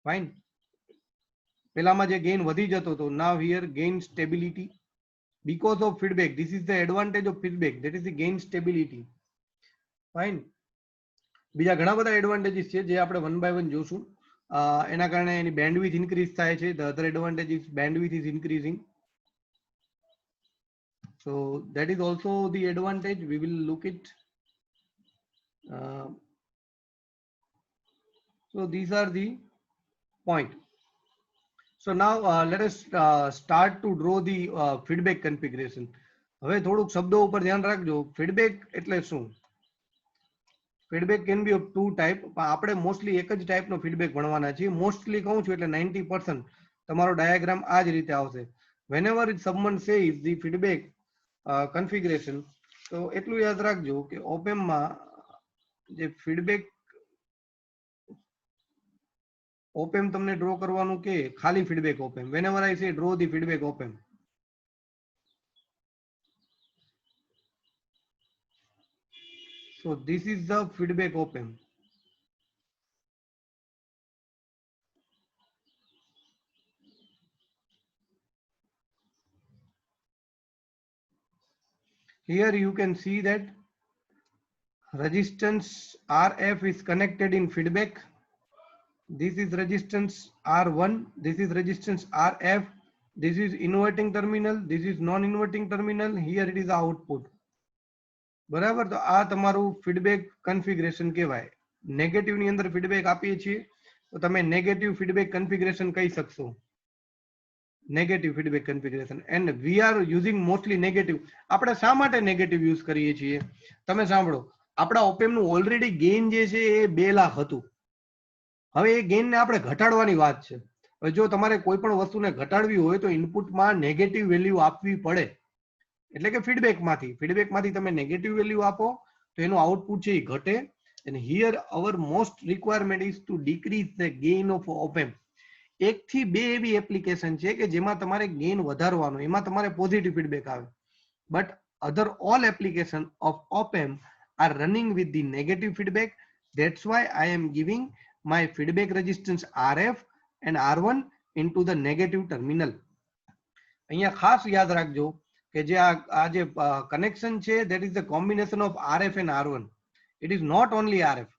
fine. પહેલામાં જે gain વધી જતો હતો, now here gain stability because of feedback. This is the advantage of feedback, that is the gain stability, fine. બીજા ઘણા બધા એડવાન્ટેજીસ છે જે આપણે વન બાય વન જોશું. એના કારણે એની બેન્ડવિડ્થ ઇન્ક્રીઝ થાય છે. The other advantage is bandwidth is increasing. So that is also the advantage. We will look it. So these are the point. So now let us start to draw the feedback configuration. હવે થોડુંક શબ્દો ઉપર ધ્યાન રાખજો. ફીડબેક એટલે શું? Feedback can be of two type. આપણે મોસ્ટલી એક જ ટાઈપનો ફીડબેક ભણવાના છીએ. મોસ્ટલી કહું છું એટલે 90% તમારો ડાયાગ્રામ આ જ રીતે આવશે. whenever someone says the feedback configuration, તો એટલું યાદ રાખજો કે op-amp માં જે ફીડબેક op-amp તમને ડ્રો કરવાનું કે ખાલી feedback op-amp. whenever I say draw the feedback op-amp, So this is the feedback op amp. Here you can see that resistance RF is connected in feedback. This is resistance R1, this is resistance RF, this is inverting terminal, this is non-inverting terminal, here it is the output. બરાબર, તો આ તમારું ફીડબેક કન્ફિગરેશન કહેવાય. નેગેટિવ ની અંદર ફીડબેક આપીએ છીએ તો તમે નેગેટિવ ફીડબેક કન્ફિગરેશન કહી શકશો. Negative feedback configuration and we are using mostly negative. આપણે શા માટે નેગેટિવ યુઝ કરીએ છીએ તમે સાંભળો. આપણા ઓપેમ નું ઓલરેડી ગેઇન જે છે એ 2 લાખ હતું. હવે એ ગેઇન ને આપણે ઘટાડવાની વાત છે. હવે જો તમારે કોઈ પણ વસ્તુને ઘટાડવી હોય તો ઇનપુટમાં નેગેટિવ વેલ્યુ આપવી પડે. એટલે કે ફીડબેકમાંથી તમે નેગેટિવ વેલ્યુ આપો તો એનું આઉટપુટ છે એ ઘટે. and here our most requirement is to decrease the gain of op amp. 1 થી 2 એવી એપ્લિકેશન છે કે જેમાં તમારે ગેઇન વધારવાનો, એમાં તમારે પોઝિટિવ ફીડબેક આવે. But other all application of op amp are running with the negative feedback. That's why I am giving my feedback resistance RF and R1 into the negative terminal. અહીંયા ખાસ યાદ રાખજો કે જે આ જે કનેક્શન છે that is the combination of RF and R1. It is not only RF.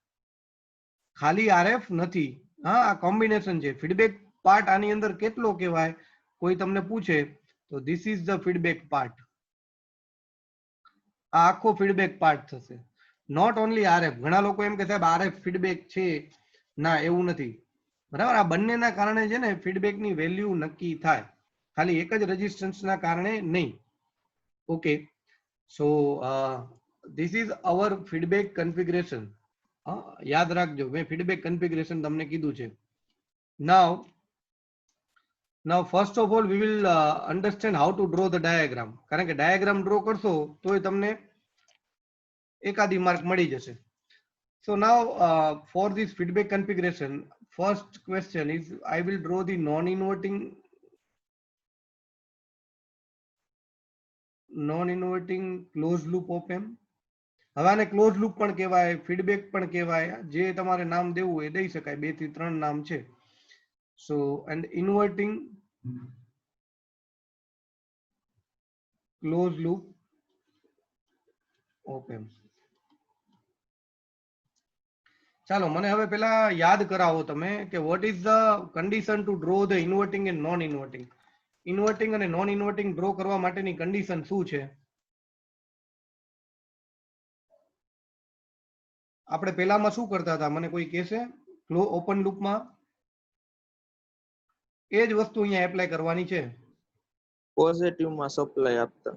ખાલી RF નથી, હા આ કોમ્બિનેશન છે. ફીડબેક પાર્ટ આની અંદર કેટલો કહેવાય કોઈ તમને પૂછે તો this is the feedback part. આ આખો ફીડબેક પાર્ટ થશે. Not only RF. ઘણા લોકો એમ કે સાહેબ RF ફીડબેક છે, ના એવું નથી. બરાબર, આ બંનેના કારણે છે ને ફીડબેકની વેલ્યુ નક્કી થાય, ખાલી એક જ રેઝિસ્ટન્સના કારણે નહીં. Okay, so this is our feedback configuration. યાદ રાખજો, મેં ફીડબેક કન્ફિગરેશન તમને કીધું છે. Now first of all we will understand how to draw the diagram. કારણ કે ડાયાગ્રામ ડ્રો કરશો તો તમને એકાદી માર્ક મળી જશે. So now for this feedback configuration, first question is I will draw the non-inverting closed loop op amp. હવે આને ક્લોઝ લૂપ પણ કહેવાય, ફીડબેક પણ કહેવાય, જે તમારે નામ દેવું એ દઈ શકાય. 2 થી 3 નામ છે. So and inverting closed loop op amp. ચાલો મને હવે પેલા યાદ કરાવો તમે કે what is the condition to draw the inverting and non inverting. Inverting અને નોન ઇન્વર્ટિંગ ડ્રો કરવા માટેની કન્ડિશન શું છે? આપણે પહેલામાં શું કરતા હતા મને કોઈ કહેશે? ઓપન લૂપમાં એ જ વસ્તુ અહીંયા એપ્લાય કરવાની છે. પોઝિટિવ માં સપ્લાય આપતા.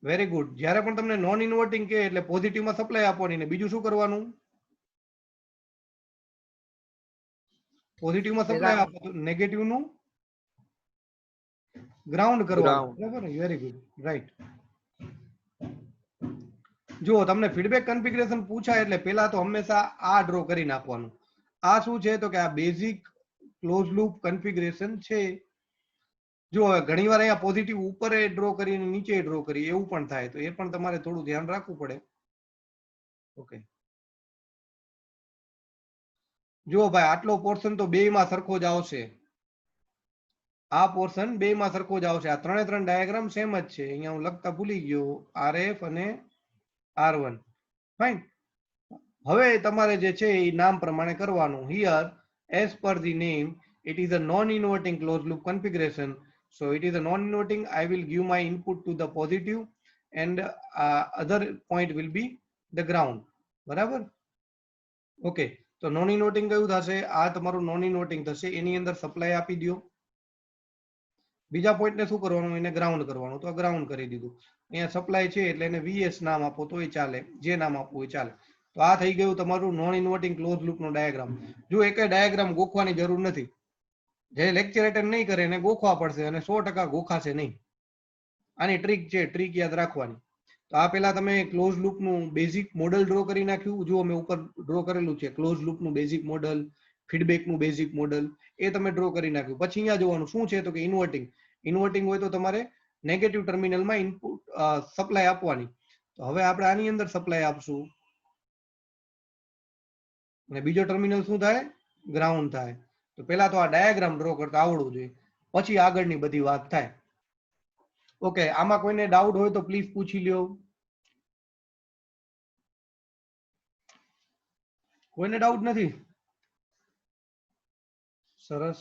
Very good. જ્યારે પણ તમને નોન ઇન્વર્ટિંગ કે એટલે પોઝિટિવ માં સપ્લાય આપવાની ને બીજું શું કરવાનું? પોઝિટિવ માં સપ્લાય આપો તો નેગેટિવ નું ગ્રાઉન્ડ કરવાનું. બરાબર, વેરી ગુડ, રાઈટ. જો તમને ફીડબેક કન્ફિગરેશન પૂછાય એટલે પહેલા તો હંમેશા આ ડ્રો કરી નાખવાનું. આ શું છે તો કે આ બેઝિક ક્લોઝ લૂપ કન્ફિગરેશન છે. જો ઘણી વાર અહીંયા પોઝિટિવ ઉપર ડ્રો કરીને નીચે ડ્રો કરી એવું પણ થાય, તો એ પણ તમારે થોડું ધ્યાન રાખવું પડે. ઓકે, જો ભાઈ આટલો પોર્શન તો બેયમાં સરખો જ આવશે. આ પોર્શન બેયમાં સરખો જ આવશે. આ 3 ડાયાગ્રામ સેમ જ છે. અહીંયા હું લખતા ભૂલી ગયો, RF અને R1. ફાઇન. હવે તમારે જે છે એ નામ પ્રમાણે કરવાનું. Here as per the name it is a non-inverting closed loop configuration. So it is a non-inverting. I will give my input to the positive and other point will be the ground. બરાબર, ઓકે. તો નોન ઇન્વર્ટિંગ કયું થશે? આ તમારું નોન ઇન્વર્ટિંગ થશે. એની અંદર સપ્લાય આપી દો. બીજા પોઈન્ટ ને શું કરવાનું? એને ગ્રાઉન્ડ કરવાનું. તો ગ્રાઉન્ડ કરી દીધું. અહીંયા સપ્લાય છે એટલે એને VS નામ આપો તો એ ચાલે, જે નામ આપવું એ ચાલે. તો આ થઈ ગયું તમારું નોન ઇન્વર્ટિંગ ક્લોઝ લૂપ નો ડાયાગ્રામ. જો એક ડાયાગ્રામ ગોખવાની જરૂર નથી. જે લેક્ચર એટેન્ડ નહીં કરે એને ગોખવા પડશે અને 100% ગોખાશે નહીં. આની ટ્રીક છે, ટ્રીક યાદ રાખવાની. તો આ પેલા તમે ક્લોઝ લૂપ નું બેઝિક મોડલ ડ્રો કરી નાખ્યું. જો મેં ઉપર ડ્રો કરેલું છે ક્લોઝ લૂપ નું બેઝિક મોડલ, ફીડબેક નું બેઝિક મોડલ, એ તમે ડ્રો કરી નાખ્યું. પછી અહીંયા જોવાનું શું છે તો કે ઇન્વર્ટિંગ. ઇન્વર્ટિંગ હોય તો તમારે નેગેટિવ ટર્મિનલમાં ઇનપુટ સપ્લાય આપવાની. તો હવે આપણે આની અંદર સપ્લાય આપશું. અને બીજો ટર્મિનલ શું થાય? ગ્રાઉન્ડ થાય. તો પહેલા તો આ ડાયાગ્રામ ડ્રો કરતા આવડવું જોઈએ, પછી આગળની બધી વાત થાય. ઓકે, આમાં કોઈને ડાઉટ હોય તો પ્લીઝ પૂછી લ્યો. કોઈને ડાઉટ નથી? સરસ.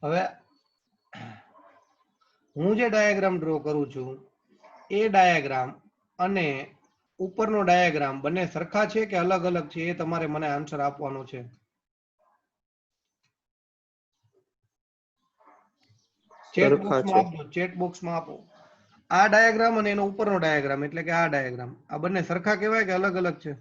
હવે હું જે ડાયાગ્રામ ડ્રો કરું છું એ ડાયાગ્રામ અને ઉપરનો ડાયાગ્રામ બંને સરખા છે કે અલગ અલગ છે એ તમારે મને આન્સર આપવાનો છે. ચેટ સરખા બોક્સમાં છે. આપજો, ચેટ બોક્સમાં આપો. આ ડાયાગ્રામ અને એનો ઉપરનો ડાયાગ્રામ એટલે કે આ ડાયાગ્રામ, આ બંને સરખા કહેવાય કે અલગ અલગ છે?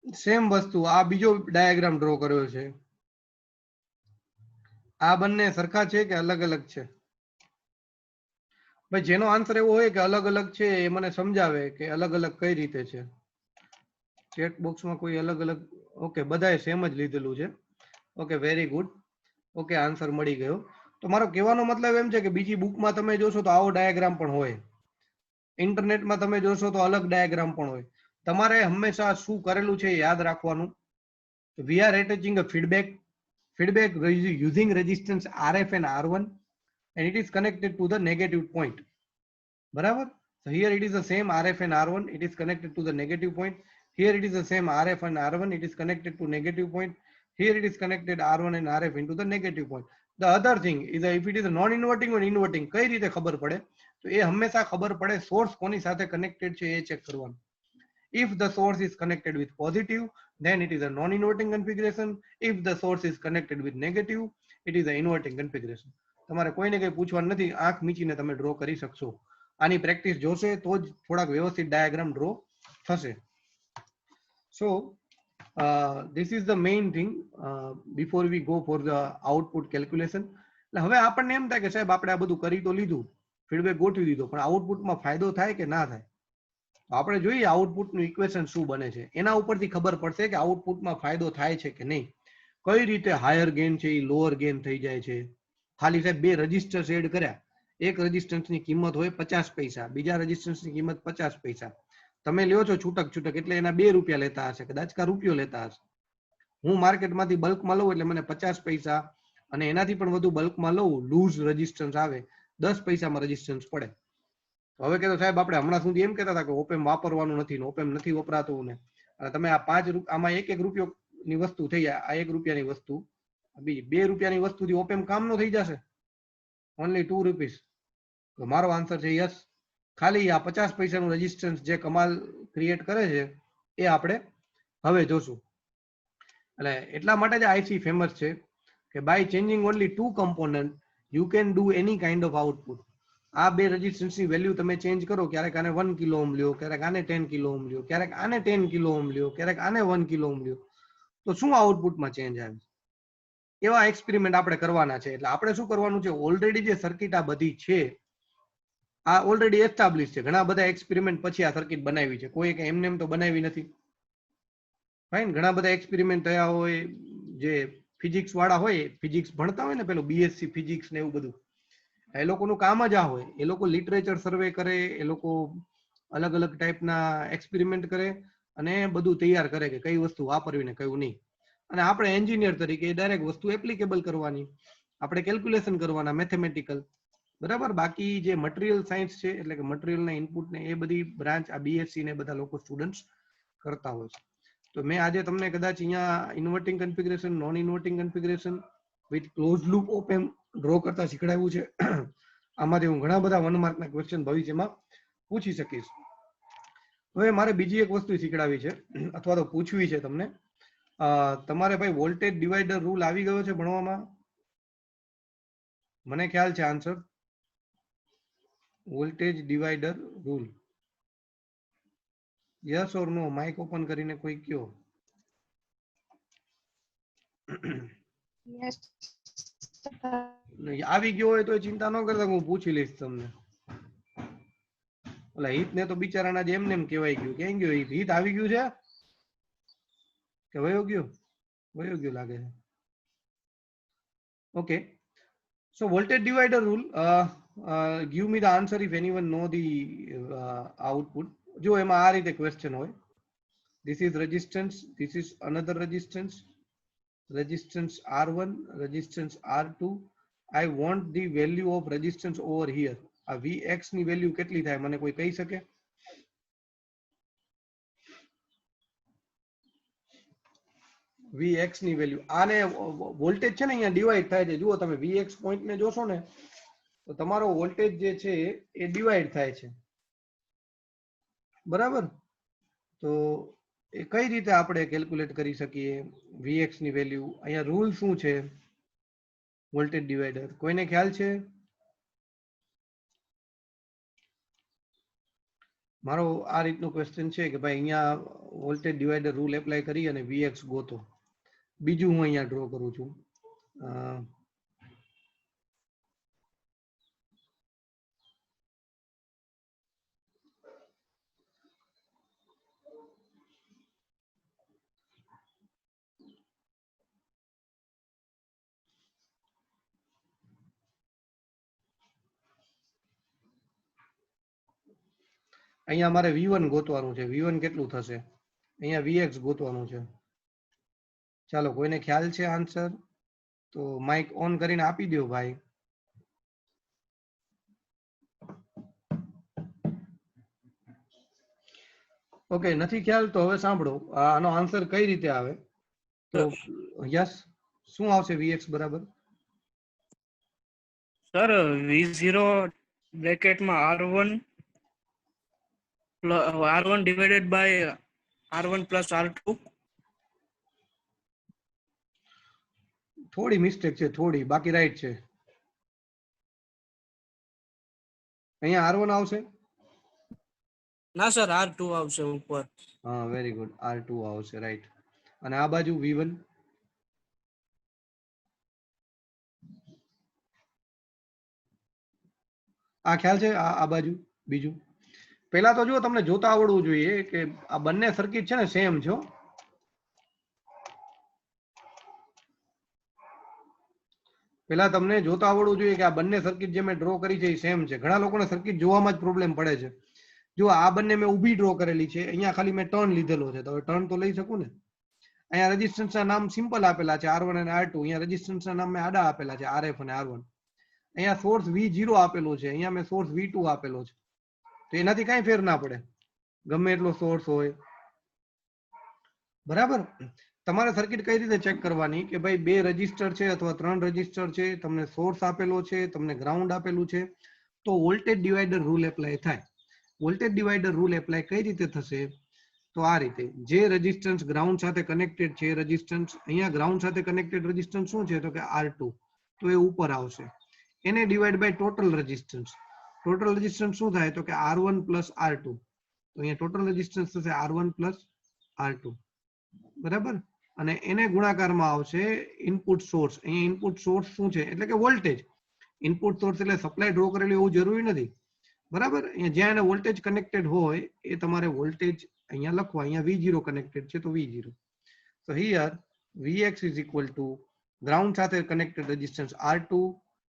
સેમ વસ્તુ, આ બીજો ડાયાગ્રામ ડ્રો કર્યો છે, આ બંને સરખા છે કે અલગ અલગ છે? ભાઈ જેનો આન્સર એવો હોય કે અલગ અલગ છે એ મને સમજાવે કે અલગ અલગ કઈ રીતે છે. ચેટ બોક્સમાં કોઈ અલગ અલગ? ઓકે, બધાએ સેમ જ લીધેલું છે. Okay, very good. Okay, answer મળી ગયો. તો મારો કહેવાનો મતલબ એમ છે કે બીજી બુકમાં તમે જોશો તો આવો ડાયાગ્રામ પણ હોય, ઇન્ટરનેટમાં તમે જોશો તો અલગ ડાયાગ્રામ પણ હોય. તમારે હંમેશા શું કરેલું છે એ યાદ રાખવાનું. We are attaching a feedback using resistance RF and R1 and it is connected to the negative point. બરાબર? So here it is the same RF and R1, it is connected to the negative point. Here it is the same RF and R1, it is connected to negative point. Here it is connected R1 and RF into the negative point. The other thing is that if it is a non-inverting or inverting, કઈ રીતે ખબર પડે? તો એ હંમેશા ખબર પડે સોર્સ કોની સાથે કનેક્ટેડ છે એ ચેક કરવાનું. If the source is connected with positive, then it is a non-inverting configuration. If the source is connected with negative, it is a inverting configuration. તમારે કોઈને કંઈ પૂછવાનું નથી, આંખ મીચીને તમે ડ્રો કરી શકશો. આની પ્રેક્ટિસ જોશે તો જ થોડાક વ્યવસ્થિત ડાયાગ્રામ ડ્રો થશે. So this is the main thing before we go for the output calculation. એટલે હવે આપણને એમ થાય કે સાહેબ આપણે આ બધું કરી તો લીધું, ફીડબેક ગોઠવી દીધો, પણ આઉટપુટમાં ફાયદો થાય કે ના થાય? આપણે જોઈએ આઉટપુટનું ઇક્વેશન શું બને છે, એના ઉપરથી ખબર પડશે કે આઉટપુટમાં ફાયદો થાય છે કે નહીં. કઈ રીતે હાયર ગેઇન છે એ લોઅર ગેઇન થઈ જાય છે. ખાલી સાહેબ બે રજિસ્ટર્સ એડ કર્યા, એક રજિસ્ટન્સની કિંમત હોય 50 પૈસા, બીજા રજિસ્ટન્સની કિંમત 50 પૈસા. તમે લ્યો છો છૂટક છૂટક એટલે એના 2 રૂપિયા લેતા હશે, કદાચ કા રૂપિયો લેતા હશે. હું માર્કેટમાંથી બલ્કમાં લઉં એટલે મને 50 પૈસા અને એનાથી પણ વધુ બલ્કમાં લઉં, લૂઝ રજિસ્ટન્સ આવે 10 પૈસામાં રજિસ્ટન્સ પડે. હવે કહેતો સાહેબ આપણે હમણાં સુધી એમ કહેતા હતા કે ઓપેમ વાપરવાનું નથી, ઓપેમ નથી વપરાતું ને, અને તમે આ 5 આમાં 1 રૂપિયાની વસ્તુ થઈ જાય, આ 1 રૂપિયાની વસ્તુ, બીજી 2 રૂપિયાની વસ્તુથી ઓપેમ કામ નો થઈ જશે? Only 2 rupees. તો મારો આન્સર છે યસ. ખાલી આ 50 પૈસાનું રેઝિસ્ટન્સ જે કમાલ ક્રિએટ કરે છે એ આપણે હવે જોશું. એટલે એટલા માટે જ આઈસી ફેમસ છે કે by changing only 2 component you can do any kind of output. આ બે રેઝિસ્ટન્સની વેલ્યુ તમે ચેન્જ કરો, ક્યારેક આને 1 કિલો ઓહ્મ લ્યો, ક્યારેક આને 10 કિલો ઓહ્મ લ્યો, ક્યારેક આને 10 કિલો ઓહ્મ લ્યો, ક્યારેક આને 1 કિલો ઓહ્મ લ્યો, તો શું આઉટપુટમાં ચેન્જ આવે? એવા એક્સપેરિમેન્ટ આપણે કરવાના છે. એટલે આપણે શું કરવાનું છે, ઓલરેડી જે સર્કિટ આ બધી છે આ ઓલરેડી એસ્ટાબ્લિશ છે. ઘણા બધા એક્સપેરિમેન્ટ પછી આ સર્કિટ બનાવી છે, કોઈ એમને એમ તો બનાવી નથી. ફાઇન, ઘણા બધા એક્સપેરિમેન્ટ થયા હોય, જે ફિઝિક્સ વાળા હોય, ફિઝિક્સ ભણતા હોય ને, પેલું બીએસસી ફિઝિક્સ ને એવું બધું, એ લોકોનું કામ જ આ હોય. એ લોકો લિટરેચર સર્વે કરે, એ લોકો અલગ અલગ ટાઈપના એક્સપેરિમેન્ટ કરે અને બધું તૈયાર કરે કે કઈ વસ્તુ વાપરવી ને કયું નહીં. અને આપણે એન્જિનિયર તરીકે ડાયરેક્ટ વસ્તુ એપ્લિકેબલ કરવાની, આપણે કેલ્ક્યુલેશન કરવાના, મેથેમેટિકલ. બરાબર. બાકી જે મટીરિયલ સાયન્સ છે, એટલે કે મટીરિયલના ઇનપુટ ને એ બધી બ્રાન્ચ આ બીએસસી ને બધા લોકો સ્ટુડન્ટ્સ કરતા હોય છે. તો મેં આજે તમને કદાચ અહીંયા inverting configuration, non inverting configuration with close loop op amp draw કરતા શીખડાવ્યું છે. આમાંથી હું ઘણા બધા 1 માર્કના ક્વેશ્ચન ભવિષ્યમાં પૂછી શકીશ. હવે મારે બીજી એક વસ્તુ શીખડાવી છે અથવા તો પૂછવી છે તમને. તમારે ભાઈ વોલ્ટેજ ડિવાઈડર રૂલ આવી ગયો છે ભણવામાં? મને ખ્યાલ છે answer voltage divider rule. Yes or no? Mic open કરીને કોઈ કયો. Yes. આવી ગયો હોય તો ચિંતા ન કરતા, હું પૂછી લઈશ તમને. ઓલા હિત ને તો બિચારાના જેમ ને એમ કહેવાય ગયું. ક્યાં ગયો હિત? હિત આવી ગયું છે કે વયો ગયો? વયો ગયો લાગે છે. Okay, so voltage divider rule, give me the answer if anyone know the output. જો એમાં આ રીતે ક્વેશ્ચન હોય, this is resistance, this is another resistance, resistance R1, resistance R2. I want the value of resistance over here. આ Vx ની વેલ્યુ કેટલી થાય મને કોઈ કહી શકે? Vx ની વેલ્યુ, આને વોલ્ટેજ છે ને અહીંયા ડિવાઈડ થાય છે. જુઓ તમે Vx પોઈન્ટ ને જોશો ને તો તમારો વોલ્ટેજ જે છે એ ડિવાઈડ થાય છે, બરાબર? તો એ કઈ રીતે આપણે કેલ્ક્યુલેટ કરી શકીએ Vx ની વેલ્યુ? અહીંયા રૂલ શું છે વોલ્ટેજ ડિવાઈડર? કોઈને ખ્યાલ છે? મારો આ રીતનો ક્વેશ્ચન છે કે ભાઈ અહીંયા વોલ્ટેજ ડિવાઈડર રૂલ એપ્લાય કરી અને Vx ગોતો. બીજું હું અહીંયા ડ્રો કરું છું. અહીંયા મારે V1 ગોતવાનું છે. V1 કેટલું થશે? અહીંયા Vx ગોતવાનું છે. ચાલો, કોઈને ખ્યાલ છે આન્સર? તો માઇક ઓન કરીને આપી દો ભાઈ. ઓકે, નથી ખ્યાલ તો હવે સાંભળો, આનો આન્સર કઈ રીતે આવે. તો યસ, શું આવશે Vx બરાબર? સર V0 બ્રેકેટમાં R1 divided by R1 plus R2. થોડી મિસ્ટેક છે, થોડી, બાકી રાઈટ છે. અહીંયા R1 આવશે? ના સર, R2 આવશે ઉપર. હા, વેરી ગુડ, R2 આવશે, રાઈટ. અને આ બાજુ V1? આ ખ્યાલ છે? આ બાજુ બીજું? પહેલા તો જો તમને જોતા આવડવું જોઈએ કે આ બંને સર્કિટ છે ને સેમ છે. પહેલા તમને જોતા આવડવું જોઈએ કે આ બંને સર્કિટ જે મેં ડ્રો કરી છે એ સેમ છે. ઘણા લોકોને સર્કિટ જોવામાં જ પ્રોબ્લેમ પડે છે. જો આ બંને મેં ઊભી ડ્રો કરેલી છે, અહીંયા ખાલી મેં ટર્ન લીધેલો છે, તો હવે ટર્ન તો લઈ શકું ને. અહીંયા રેઝિસ્ટન્સના નામ સિમ્પલ આપેલા છે R1 અને R2. અહીંયા રેઝિસ્ટન્સના નામ મેં આડા આપેલા છે RF અને R1. અહીંયા સોર્સ V0 આપેલો છે, અહીંયા મેં સોર્સ V2 આપેલો છે. તો એનાથી કઈ ફેર ના પડે, ગમે એટલો સોર્સ હોય, બરાબર? તમારે સર્કિટ કઈ રીતે ચેક કરવાની કે ભાઈ 2 રેઝિસ્ટર છે અથવા 3 રેઝિસ્ટર છે, તમને સોર્સ આપેલો છે, તમને ગ્રાઉન્ડ આપેલું છે, તો વોલ્ટેજ ડિવાઈડર રૂલ એપ્લાય થાય. વોલ્ટેજ ડિવાઈડર રૂલ એપ્લાય કઈ રીતે થશે? તો આ રીતે, જે રેઝિસ્ટન્સ ગ્રાઉન્ડ સાથે કનેક્ટેડ છે, રેઝિસ્ટન્સ અહીંયા ગ્રાઉન્ડ સાથે કનેક્ટેડ રેઝિસ્ટન્સ શું છે? તો કે R2, તો એ ઉપર આવશે. એને divide by total resistance. Total resistance શું થાય? તો કે R1 પ્લસ R2. તો અહીંયા ટોટલ રેઝિસ્ટન્સ થશે R1 પ્લસ R2, બરાબર? અને એને ગુણાકારમાં આવશે ઇનપુટ સોર્સ. અહીંયા ઇનપુટ સોર્સ શું છે? એટલે કે વોલ્ટેજ. ઇનપુટ સોર્સ એટલે સપ્લાય ડ્રો કરેલું એવું જરૂરી નથી, બરાબર? અહીંયા જ્યાં એને વોલ્ટેજ કનેક્ટેડ હોય એ તમારે વોલ્ટેજ અહીંયા લખવા. અહીંયા V0 કનેક્ટેડ છે તો V0. So here Vx is equal to ground સાથે connected resistance R2,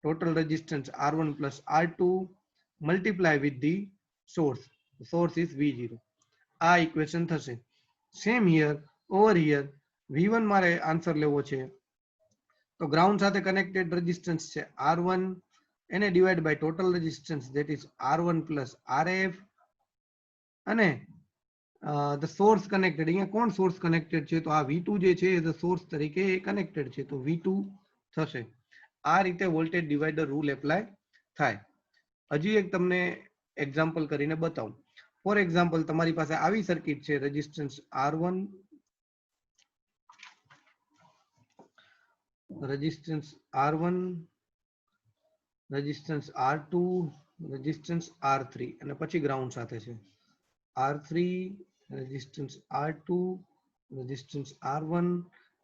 total resistance R1 plus R2 multiply with the source. The source is V0. આ ઇક્વેશન થશે. Same here, over here V1 મારે આન્સર લેવો છે, તો ગ્રાઉન્ડ સાથે કનેક્ટેડ રેઝિસ્ટન્સ છે R1, એને divide by total resistance, that is R1 plus RF, અને ધ સોર્સ કનેક્ટેડ. અહીંયા કોણ સોર્સ કનેક્ટેડ છે? તો આ V2 જે છે એ ધ સોર્સ તરીકે કનેક્ટેડ છે, તો V2 થશે. આ રીતે વોલ્ટેજ ડિવાઈડર રૂલ એપ્લાય થાય. હજી એક તમને એક્ઝામ્પલ કરીને બતાવું. ફોર એક્ઝામ્પલ તમારી પાસે આવી સર્કિટ છે, resistance R1, resistance R1, resistance R2, resistance R3 અને પછી ગ્રાઉન્ડ સાથે છે. R3, resistance R2, resistance R1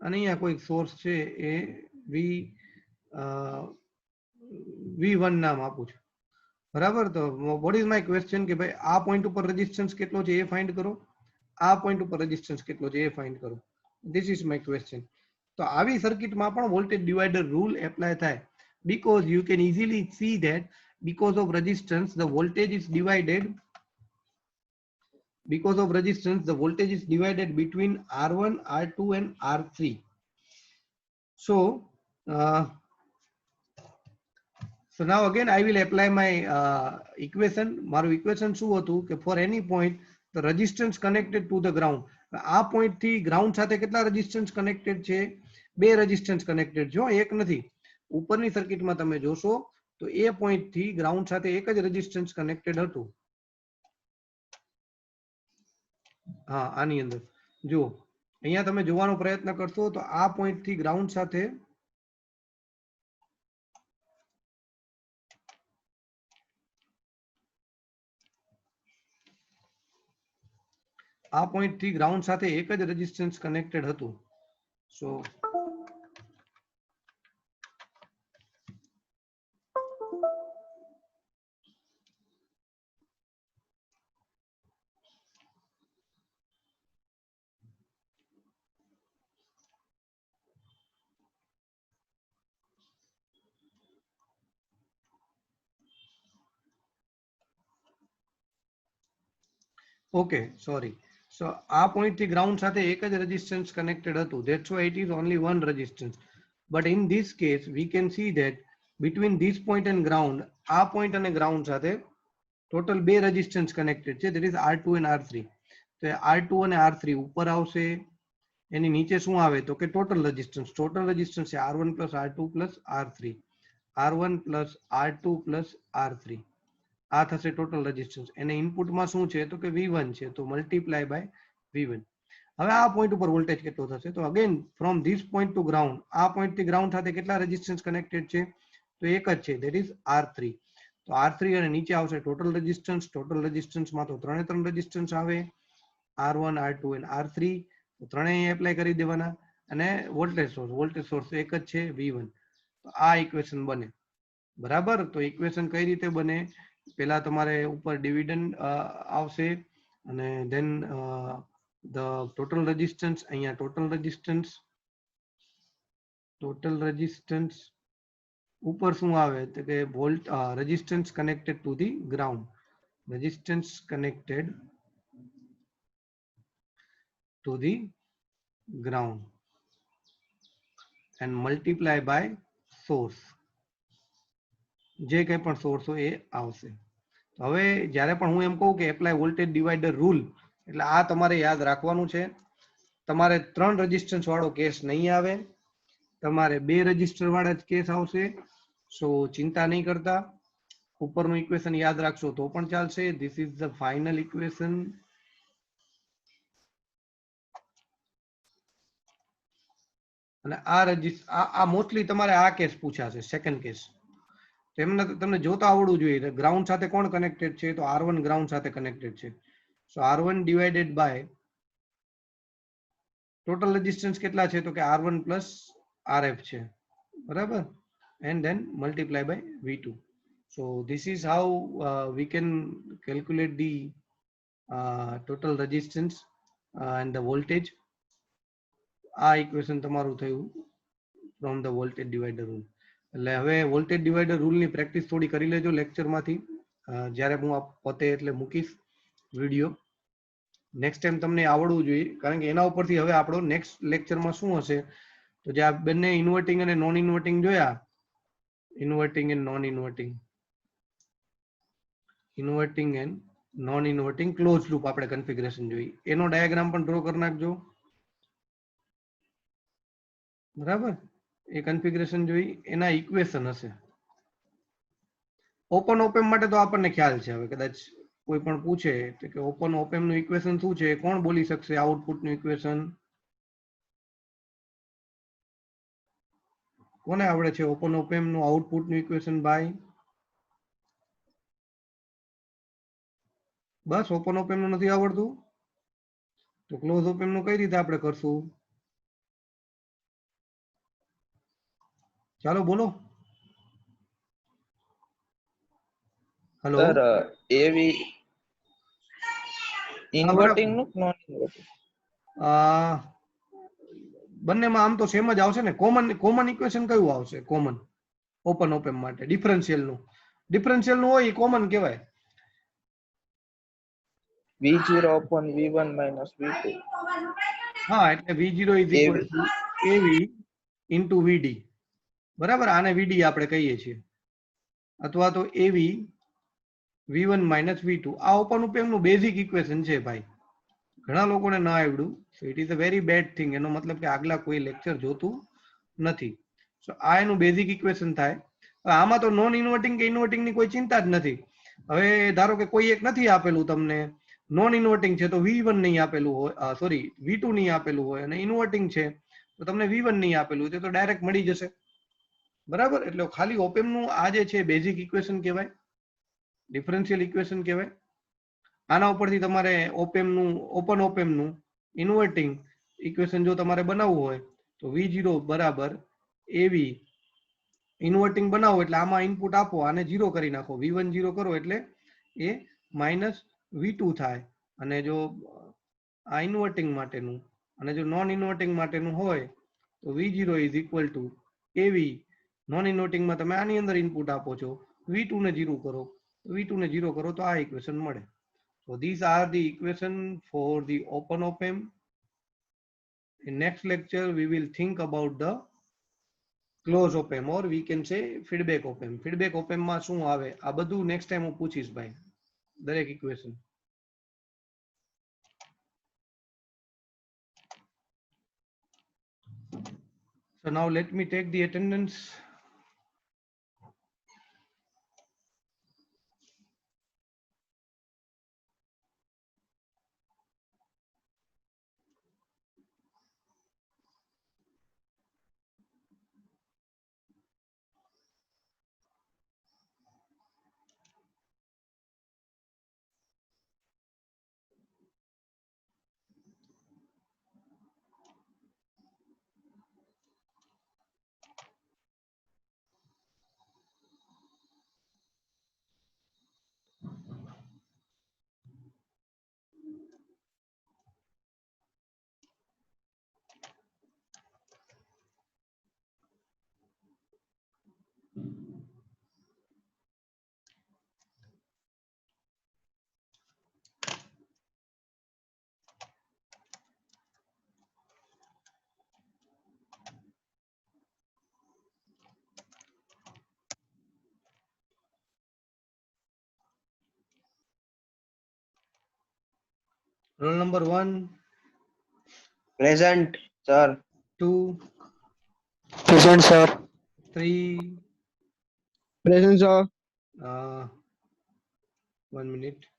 અને અહીંયા કોઈ સોર્સ છે એ V1 નામ આપું છું. બરાબર. તો વોટ ઇઝ માય ક્વેશ્ચન કે ભાઈ આ પોઈન્ટ ઉપર રેઝિસ્ટન્સ કેટલો છે એ ફાઇન્ડ કરો, આ પોઈન્ટ ઉપર રેઝિસ્ટન્સ કેટલો છે એ ફાઇન્ડ કરો. This is my question. તો આવી સર્કિટમાં પણ વોલ્ટેજ ડિવાઈડર રૂલ એપ્લાય થાય, because you can easily see that because of resistance the voltage is divided, because of resistance the voltage is divided between R1, R2 and R3. So so now again I will apply my equation. મારું equation શું હતું કે for any point the resistance connected to the ground. આ point થી ground સાથે કેટલા resistance connected છે? બે resistance connected છે, એક નથી. ઉપરની સર્કિટમાં તમે જોશો તો એ પોઈન્ટ થી ગ્રાઉન્ડ સાથે એક જ રેઝિસ્ટન્સ કનેક્ટેડ હતું. હા, આની અંદર જો અહીંયા તમે જોવાનો પ્રયત્ન કરશો તો આ પોઈન્ટ થી ગ્રાઉન્ડ સાથે આ પોઈન્ટ થી ગ્રાઉન્ડ સાથે એક જ રેઝિસ્ટન્સ કનેક્ટેડ હતું. So okay, sorry. સો આ પોઈન્ટ થી ગ્રાઉન્ડ સાથે એક જ રેઝિસ્ટન્સ કનેક્ટેડ હતું. That's why it is only one resistance. But in this case we can see that between this point and ground, આ પોઈન્ટ અને ગ્રાઉન્ડ સાથે ટોટલ બે રેઝિસ્ટન્સ કનેક્ટેડ છે, that is R2 and R3. તો R2 અને R3 ઉપર આવશે, એની નીચે શું આવે તો કે ટોટલ રેઝિસ્ટન્સ છે R1 plus R2 plus R3, R1 plus R2 plus R3. આ થશે ટોટલ રેઝિસ્ટન્સ. એને ઇનપુટમાં શું છે તો કે V1 છે, તો મલ્ટીપ્લાય બાય V1. હવે આ પોઈન્ટ ઉપર વોલ્ટેજ કેટલો થશે તો again from this point to ground, આ પોઈન્ટ થી ગ્રાઉન્ડ સાથે કેટલા રેઝિસ્ટન્સ કનેક્ટેડ છે તો એક જ છે, ધેટ ઇઝ R3. તો R3 અને નીચે આવશે ટોટલ રેઝિસ્ટન્સમાં તો ત્રણે ત્રણ રેઝિસ્ટન્સ આવે, R1, R2 અને R3. તો ત્રણેય એપ્લાય કરી દેવાના અને વોલ્ટેજ સોર્સ એક જ છે V1. તો આ ઇક્વેશન બને. બરાબર. તો ઇક્વેશન કઈ રીતે બને? પેલા તમારે ઉપર ડિવિડન્ડ આવશે અને ધેન ધ ટોટલ રેઝિસ્ટન્સ, અહીંયા ટોટલ રેઝિસ્ટન્સ ઉપર શું આવે તો કે volt resistance connected to the ground, resistance connected to the ground and multiply by source, જે કંઈ પણ સોર્સ હોય એ આવશે. હવે જ્યારે પણ હું એમ કહું કે એપ્લાય વોલ્ટેજ ડિવાઈડર રૂલ, એટલે આ તમારે યાદ રાખવાનું છે. તમારે ત્રણ રેઝિસ્ટન્સ વાળો કેસ નહીં આવે, તમારે બે રેઝિસ્ટર વાળા જ કેસ આવશે. સો ચિંતા નહીં કરતા, ઉપરનું ઇક્વેશન યાદ રાખશો તો પણ ચાલશે. This is the final equation. અને આ મોસ્ટલી તમારે આ કેસ પૂછાશે, સેકન્ડ કેસ. તમને જોતા આવડવું જોઈએ ગ્રાઉન્ડ સાથે કોણ કનેક્ટેડ છે તો R1 ગ્રાઉન્ડ સાથે કનેક્ટેડ છે. So R1 divided by total resistance કેટલા છે તો કે R1 પ્લસ RF છે. બરાબર. And then multiply by V2. So this is how we can calculate the total resistance and the voltage. આ ઇક્વેશન તમારું થયું from the voltage divider rule. એટલે હવે વોલ્ટેજ ડિવાઈડર રૂલની પ્રેક્ટિસ થોડી કરી લેજો લેક્ચરમાંથી, જ્યારે હું પોતે એટલે મૂકીશ વિડીયો. નેક્સ્ટ ટાઈમ તમને આવડવું જોઈએ, કારણ કે એના ઉપરથી હવે આપણો નેક્સ્ટ લેક્ચરમાં શું હશે તો જે આ બંને ઇન્વર્ટિંગ અને નોન ઇન્વર્ટિંગ જોયા, inverting and non inverting close loop આપણે કન્ફિગરેશન જોઈ, એનો ડાયાગ્રામ પણ ડ્રો કરી નાખજો. બરાબર. એ કન્ફિગરેશન જોઈ, એના ઇક્વેશન હશે. ઓપન ઓપેમ માટે તો આપણને ખ્યાલ છે, હવે કદાચ કોઈ પણ પૂછે તો કે ઓપન ઓપેમ નું ઇક્વેશન શું છે, કોણ બોલી શકશે આઉટપુટ નું ઇક્વેશન? કોને આવડે છે ઓપન ઓપેમ નું આઉટપુટ નું ઇક્વેશન ભાઈ? બસ ઓપન ઓપેમ નું નથી આવડતું તો ક્લોઝ ઓપેમ નું કઈ રીતે આપણે કરશું? ચાલો બોલો. હેલો. સર એવી ઇન્વર્ટિંગ નું નોન ઇન્વર્ટિંગ? બંનેમાં આમ તો સેમ જ આવશે ને. કોમન ઇક્વેશન કયું આવશે? કોમન ઓપન ઓપેમ માટે ડિફરન્શિયલ નું હોય એ કોમન કહેવાય. v0 upon v1 minus v2. હા, એટલે v0 is equal to av into vd. બરાબર, આને vd આપણે કહીએ છીએ, અથવા તો av v1 માઇનસ v2. આ ઓપન ઓપેમ નું બેઝિક ઇક્વેશન છે ભાઈ. ઘણા લોકોને ના આવડ્યું, so it is a very bad thing. એનો મતલબ કે આગલા કોઈ લેક્ચર જોતું નથી. સો આ એનું બેઝિક ઇક્વેશન થાય. હવે આમાં તો નોન ઇન્વર્ટિંગ કે ઇન્વર્ટિંગ ની કોઈ ચિંતા જ નથી. હવે ધારો કે કોઈ એક નથી આપેલું તમને, નોન ઇન્વર્ટિંગ છે તો v1 નહીં આપેલું હોય, સોરી v2 નહીં આપેલું હોય, અને ઇન્વર્ટિંગ છે તો તમને v1 નહીં આપેલું હોય તો ડાયરેક્ટ મળી જશે. બરાબર, એટલે ખાલી ઓપેમ નું આ જે છે બેઝિક ઇક્વેશન કહેવાય, ડિફરન્શિયલ ઇક્વેશન કહેવાય. આના ઉપરથી તમારે ઓપેમ નું ઓપન ઓપેમ નું ઇન્વર્ટિંગ ઇક્વેશન જો તમારે બનાવવું હોય તો v0 બરાબર av ઇન્વર્ટિંગ બનાવો એટલે આમાં ઇનપુટ આપો, આને 0 કરી નાખો, v1 0 કરો એટલે એ માઇનસ v2 થાય. અને જો આ ઇન્વર્ટિંગ માટેનું અને જો નોન ઇન્વર્ટિંગ માટેનું હોય તો v0 is equal to av. Non ઇન્વર્ટિંગમાં તમે આની અંદર ઇનપુટ આપો છો, v2 ને 0 કરો, v2 ને 0 કરો તો આ ઇક્વેશન મળે. So these are the equation for the open OPAM. In next lecture we will think about the close OPAM, or we can say feedback OPAM. Feedback OPAM માં શું આવે આ બધું next time હું પૂછીશ ભાઈ, દરેક equation. So now let me take the attendance. Roll number 1, Present, sir. 2, Present, sir. 3, Present, sir. 1 minute.